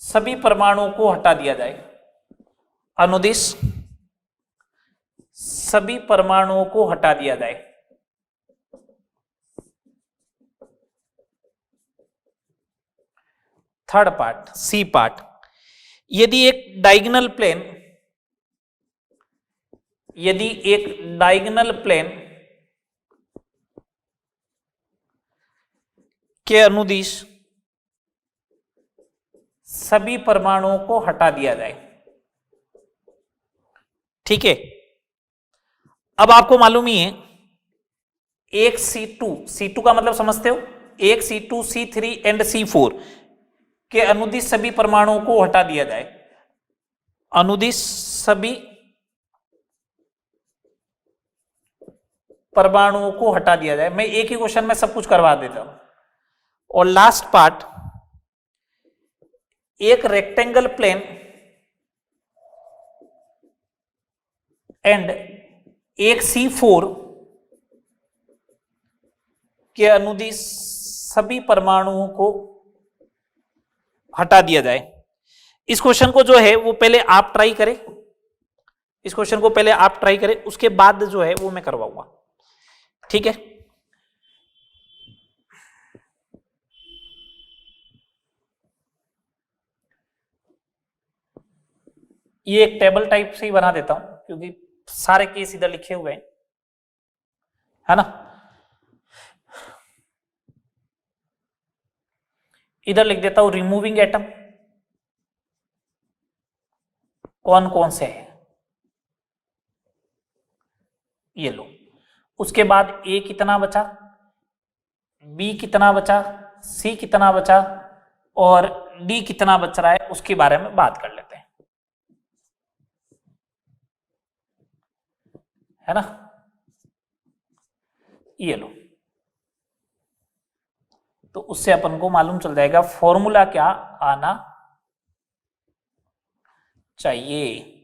सभी परमाणुओं को हटा दिया जाए, अनुदिश सभी परमाणुओं को हटा दिया जाए, थर्ड पार्ट, सी पार्ट, यदि एक डायगोनल प्लेन के अनुदिश सभी परमाणुओं को हटा दिया जाए, ठीक है। अब आपको मालूम ही है, एक C2 का मतलब समझते हो, एक C2, C3 एंड C4 के अनुदिश सभी परमाणुओं को हटा दिया जाए, अनुदिश सभी परमाणुओं को हटा दिया जाए। मैं एक ही क्वेश्चन में सब कुछ करवा देता हूं। और लास्ट पार्ट, एक रेक्टेंगल प्लेन एंड एक C4 के अनुदिश सभी परमाणुओं को हटा दिया जाए। इस क्वेश्चन को जो है वो पहले आप ट्राई करें, इस क्वेश्चन को पहले आप ट्राई करें, उसके बाद जो है वो मैं करवाऊंगा, ठीक है। ये एक टेबल टाइप से ही बना देता हूं क्योंकि सारे केस इधर लिखे हुए हैं, है ना। इधर लिख देता हूं रिमूविंग एटम कौन कौन से है, ये लो। उसके बाद ए कितना बचा, बी कितना बचा, सी कितना बचा और डी कितना बच रहा है उसके बारे में बात कर लेते हैं, है ना। ये लो, तो उससे अपन को मालूम चल जाएगा फॉर्मूला क्या आना चाहिए।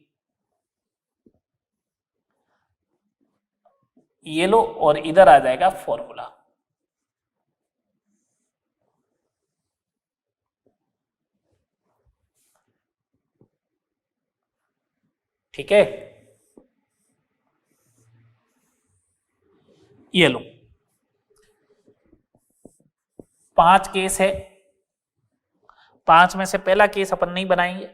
ये लो और इधर आ जाएगा फॉर्मूला। ठीक है, ये लो 5 केस है, 5 में से पहला केस अपन नहीं बनाएंगे,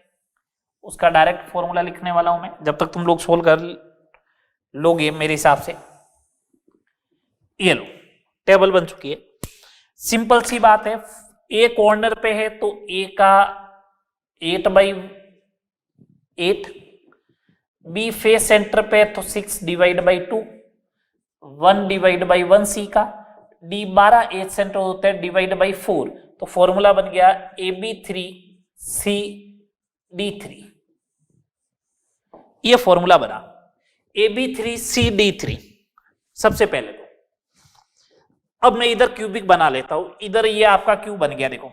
उसका डायरेक्ट फॉर्मूला लिखने वाला हूं मैं जब तक तुम लोग सोल्व कर लोगे मेरे हिसाब से। ये लो टेबल बन चुकी है, सिंपल सी बात है। ए कॉर्नर पे है तो ए का 8/8, बी फेस सेंटर पे तो 6/2, 1/1 सी का, डी 12 एज सेंटर होता है /4, तो फॉर्मूला बन गया AB3CD3। ये फॉर्मूला बना AB3CD3 सबसे पहले तो। अब मैं इधर क्यूबिक बना लेता हूं, इधर ये आपका क्यूब बन गया, देखो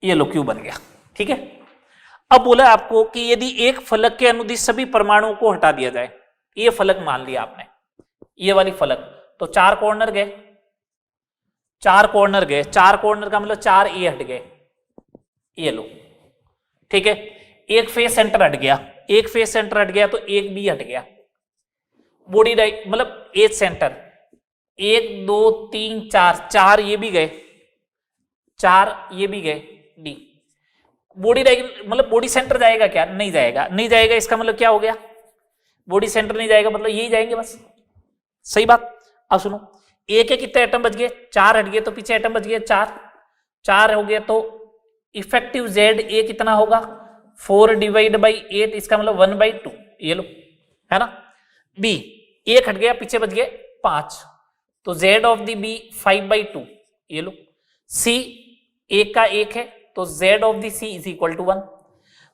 ये लो क्यूब बन गया। ठीक है, अब बोला आपको कि यदि एक फलक के अनुदिश सभी परमाणुओं को हटा दिया जाए, ये फलक मान लिया आपने, ये वाली फलक, तो 4 कॉर्नर गए, 4 कॉर्नर गए, 4 कॉर्नर का मतलब 4 ए हट गए, ये लो। ठीक है, एक फेस सेंटर हट गया, एक फेस सेंटर हट गया तो एक बी हट गया, बॉडी डाइ मतलब एज सेंटर 1 2 3 4, 4 ये भी गए, 4 ये भी गए, डी। बॉडी मतलब बॉडी सेंटर जाएगा क्या, नहीं जाएगा, नहीं जाएगा, इसका मतलब क्या हो गया, बॉडी सेंटर नहीं जाएगा मतलब यही जाएंगे बस, सही बात। अब सुनो, ए के कितने एटम बच गए, 4 हट गए तो पीछे एटम बच गए 4, 4 हो गए तो इफेक्टिव जेड ए कितना होगा 4/8, इसका मतलब 1/2, ये लो, है ना। बी 1 हट गया पीछे बच गए 5, तो जेड ऑफ दी बी 5/2, ये लो। सी एक का 1 है तो z of the C is equal to 1।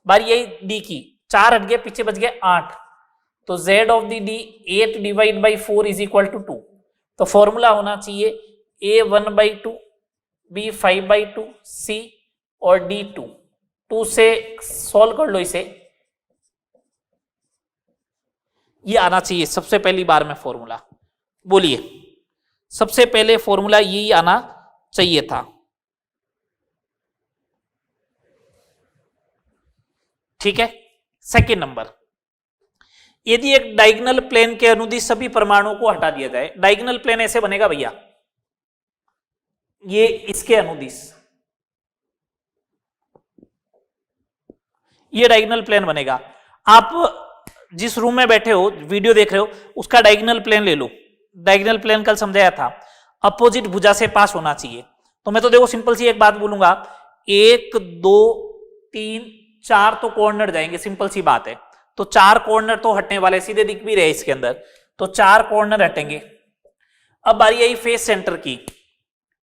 बारी यही डी की, 4 हट गए पीछे बच गए 8, तो z of the D 8/4 is equal to 2। तो फॉर्मूला होना चाहिए a 1/2, b 5/2, c और d 2। 2 से सॉल्व कर लो इसे, ये आना चाहिए सबसे पहली बार में फॉर्मूला। बोलिए, सबसे पहले फॉर्मूला यही आना चाहिए था। ठीक है, सेकेंड नंबर, यदि एक डायगोनल प्लेन के अनुदिश सभी परमाणुओं को हटा दिया जाए, डायगोनल प्लेन ऐसे बनेगा भैया, ये इसके अनुदिश, ये डायगोनल प्लेन बनेगा। आप जिस रूम में बैठे हो वीडियो देख रहे हो उसका डायगोनल प्लेन ले लो, डायगोनल प्लेन कल समझाया था, अपोजिट भुजा से पास होना चाहिए। तो मैं तो देखो सिंपल सी एक बात बोलूंगा, 1 2 3 4 तो कॉर्नर जाएंगे, सिंपल सी बात है, तो 4 कॉर्नर तो हटने वाले, सीधे दिख भी रहे इसके अंदर, तो 4 कॉर्नर हटेंगे। अब बारी आई फेस सेंटर की,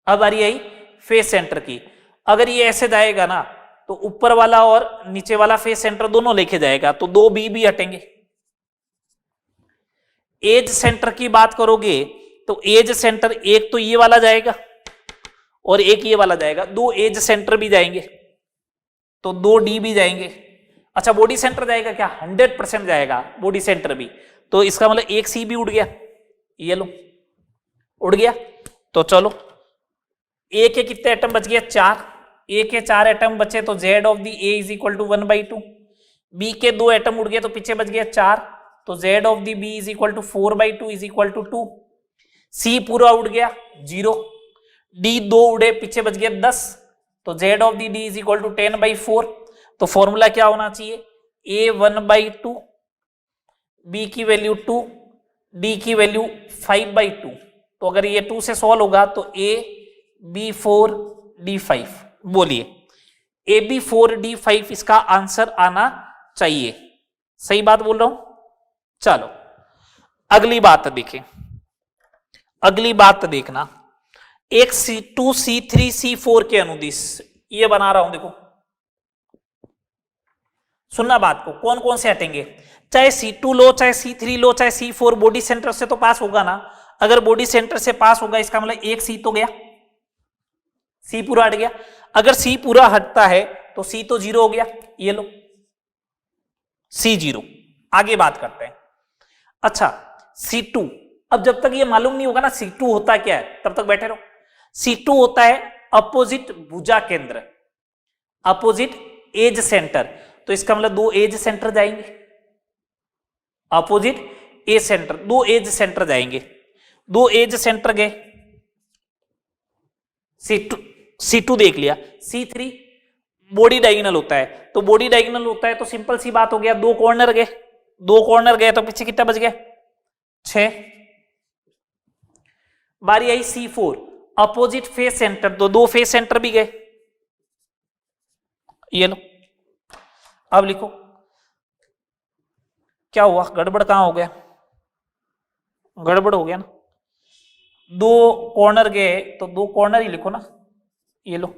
अब बारी आई फेस सेंटर की। अगर ये ऐसे जाएगा ना तो ऊपर वाला और नीचे वाला फेस सेंटर दोनों लेके जाएगा, तो 2 बी भी हटेंगे। एज सेंटर की बात करोगे तो एज सेंटर एक तो ये वाला जाएगा और एक ये वाला जाएगा, 2 एज सेंटर भी जाएंगे, तो 2 डी भी जाएंगे। अच्छा बॉडी सेंटर जाएगा क्या, 100% जाएगा बॉडी सेंटर भी, तो इसका मतलब एक सी भी उड़ गया, ये लो उड़ गया। तो चलो ए के कितने एटम बच गए, 4, ए के 4 एटम बचे तो Z of the A is equal to 1/2, B के 2 एटम उड़ गए तो पीछे बच गया 4, तो Z of the B is equal to 4/2 is equal to 2। C पूरा उड़ गया 0, डी 2 उड़े पीछे बच गया 10, तो Z of the D is equal to 10/4। तो फॉर्मूला क्या होना चाहिए, ए 1/2, बी की वैल्यू 2, डी की वैल्यू 5/2। तो अगर ये 2 से सॉल्व होगा तो ए बी 4 डी 5, बोलिए ए बी 4 डी 5 इसका आंसर आना चाहिए। सही बात बोल रहा हूं। चलो अगली बात देखें, अगली बात देखना, एक C2 C3 C4 के अनुदिश ये बना रहा हूं, देखो सुनना बात को, कौन कौन से हटेंगे, चाहे C2 लो, चाहे C3 लो, चाहे C4, बॉडी सेंटर से तो पास होगा ना। अगर बॉडी सेंटर से पास होगा इसका मतलब एक C तो गया, C पूरा हट गया। अगर C पूरा हटता है तो C तो 0 हो गया, ये लो C 0। आगे बात करते हैं। अच्छा C2, अब जब तक ये मालूम नहीं होगा ना C2 होता क्या है, तब तक बैठे रहो। C2 होता है अपोजिट भुजा केंद्र, अपोजिट एज सेंटर। तो इसका मतलब 2 एज सेंटर जाएंगे, opposite edge center, 2 edge center जाएंगे, 2 एज सेंटर गए। C2 देख लिया। C3 बॉडी डायगोनल होता है, तो बॉडी डायगोनल होता है तो सिंपल सी बात हो गया, 2 कॉर्नर गए, 2 कॉर्नर गए तो पीछे कितना बच गया 6। बारी आई C4 अपोजिट फेस सेंटर, तो 2 फेस सेंटर भी गए, ये लो। अब लिखो क्या हुआ, गड़बड़ कहां हो गया, गड़बड़ हो गया ना, 2 कॉर्नर गए तो 2 कॉर्नर ही लिखो ना, ये लो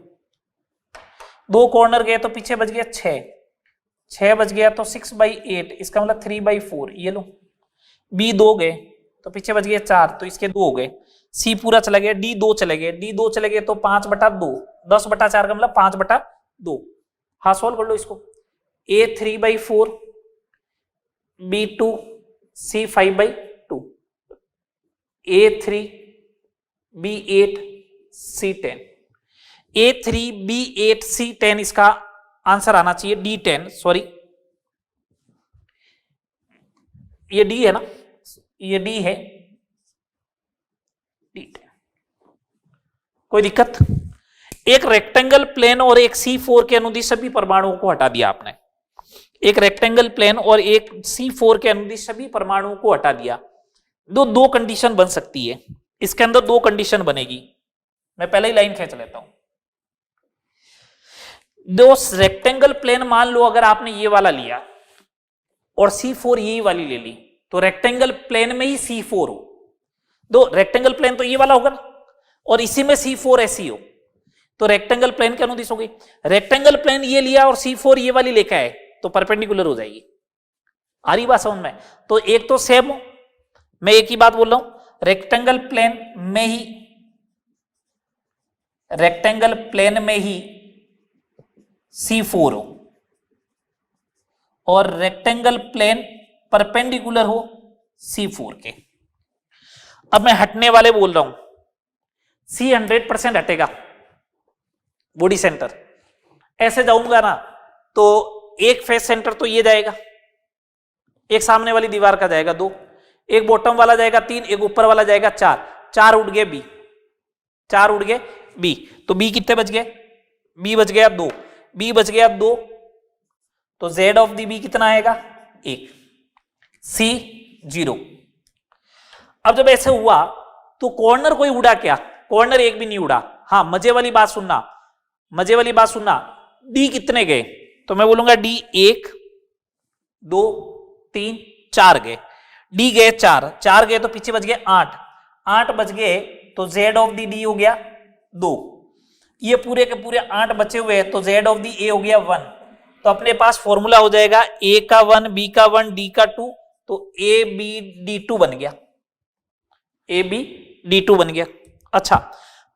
2 कॉर्नर गए तो पीछे बच गया 6, 6 बच गया तो 6/8, इसका मतलब 3/4, ये लो। बी 2 गए तो पीछे बच गया 4, तो इसके 2 हो गए। सी पूरा चला गया, डी 2 चले गए, डी 2 चले गए तो 5/2, 10/4 का मतलब 5/2। हाँ सोल्व कर लो इसको, ए 3/4, बी 2, सी 5/2, A3 B8 C10, A3 B8 C10 इसका आंसर आना चाहिए D10, सॉरी ये D है ना, ये D है, D10। कोई दिक्कत? एक रेक्टेंगल प्लेन और एक C4 के अनुदिश सभी परमाणुओं को हटा दिया आपने, एक रेक्टेंगल प्लेन और एक C4 के अनुदिश सभी परमाणुओं को हटा दिया। दो कंडीशन बन सकती है, इसके अंदर 2 कंडीशन बनेगी। मैं पहले ही लाइन खींच लेता हूं। 2 रेक्टेंगल प्लेन मान लो अगर आपने ये वाला लिया और C4 यही वाली ले ली, तो रेक्टेंगल प्लेन में ही C4 हो। 2 रेक्टेंगल प्लेन तो ये वाला होगा ना, और इसी में C4 ऐसी हो, तो रेक्टेंगल प्लेन के अनुदिश हो गई। रेक्टेंगल प्लेन ये लिया और C4 ये वाली लेकर आए तो परपेंडिकुलर हो जाएगी। आ रही बात समझ में? तो एक तो सेम हो, मैं एक ही बात बोल रहा हूं, रेक्टेंगल प्लेन में ही, रेक्टेंगल प्लेन में ही C4 हो और रेक्टेंगल प्लेन परपेंडिकुलर हो C4 के। अब मैं हटने वाले बोल रहा हूं, C 100% हटेगा बॉडी सेंटर। ऐसे जाऊंगा ना तो एक फेस सेंटर तो ये जाएगा, एक सामने वाली दीवार का जाएगा 2, एक बॉटम वाला जाएगा 3, एक ऊपर वाला जाएगा 4, 4 उड़ गए बी, 4 उड़ गए बी, तो बी कितने बच गए, बी बच गया 2, बी बच गया 2, तो जेड ऑफ दी बी कितना आएगा 1, सी 0। अब जब ऐसे हुआ तो कॉर्नर कोई उड़ा क्या, कॉर्नर एक भी नहीं उड़ा। हाँ मजे वाली बात सुनना, मजे वाली बात सुनना, डी कितने गए, तो मैं बोलूंगा डी 1 2 3 4 गए, डी गए 4, 4 गए तो पीछे बच गए 8, 8 बच गए तो जेड ऑफ दी डी हो गया 2, ये पूरे के पूरे 8 बचे हुए तो जेड ऑफ दी ए हो गया 1। तो अपने पास फॉर्मूला हो जाएगा ए का 1, बी का 1, डी का 2, तो ए बी डी 2 बन गया, ए बी डी 2 बन गया। अच्छा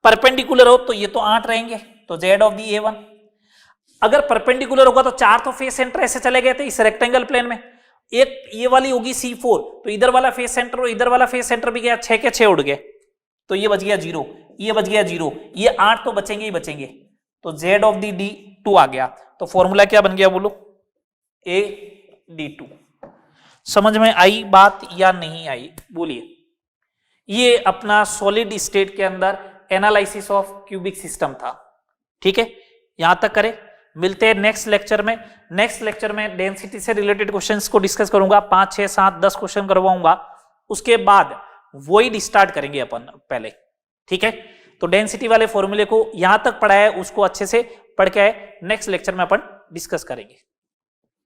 परपेंडिकुलर हो तो ये तो 8 रहेंगे, तो जेड ऑफ दी ए 1। अगर परपेंडिकुलर होगा तो 4 तो फेस सेंटर ऐसे चले गए थे इस रेक्टेंगल प्लेन में, एक ये वाली होगी C4, तो इधर वाला फेस सेंटर और इधर वाला फेस सेंटर भी गया, 6 के 6 उड़ गए, तो ये बच गया 0, ये बच गया 0, ये 8 तो बचेंगे ही बचेंगे, तो जेड ऑफ दी डी 2 आ गया। तो फॉर्मूला क्या बन गया बोलो, ए डी 2। समझ में आई बात या नहीं आई बोलिए, ये अपना सॉलिड स्टेट के अंदर एनालिसिस ऑफ क्यूबिक सिस्टम था। ठीक है, यहां तक करें। मिलते हैं नेक्स्ट लेक्चर में। नेक्स्ट लेक्चर में डेंसिटी से रिलेटेड क्वेश्चंस को डिस्कस करूंगा, 5, 6, 7, 10 क्वेश्चन करवाऊंगा। उसके बाद वॉइड स्टार्ट करेंगे अपन पहले। ठीक है, तो डेंसिटी वाले फॉर्मूले को यहां तक पढ़ा है उसको अच्छे से पढ़ के आए, नेक्स्ट लेक्चर में अपन डिस्कस करेंगे।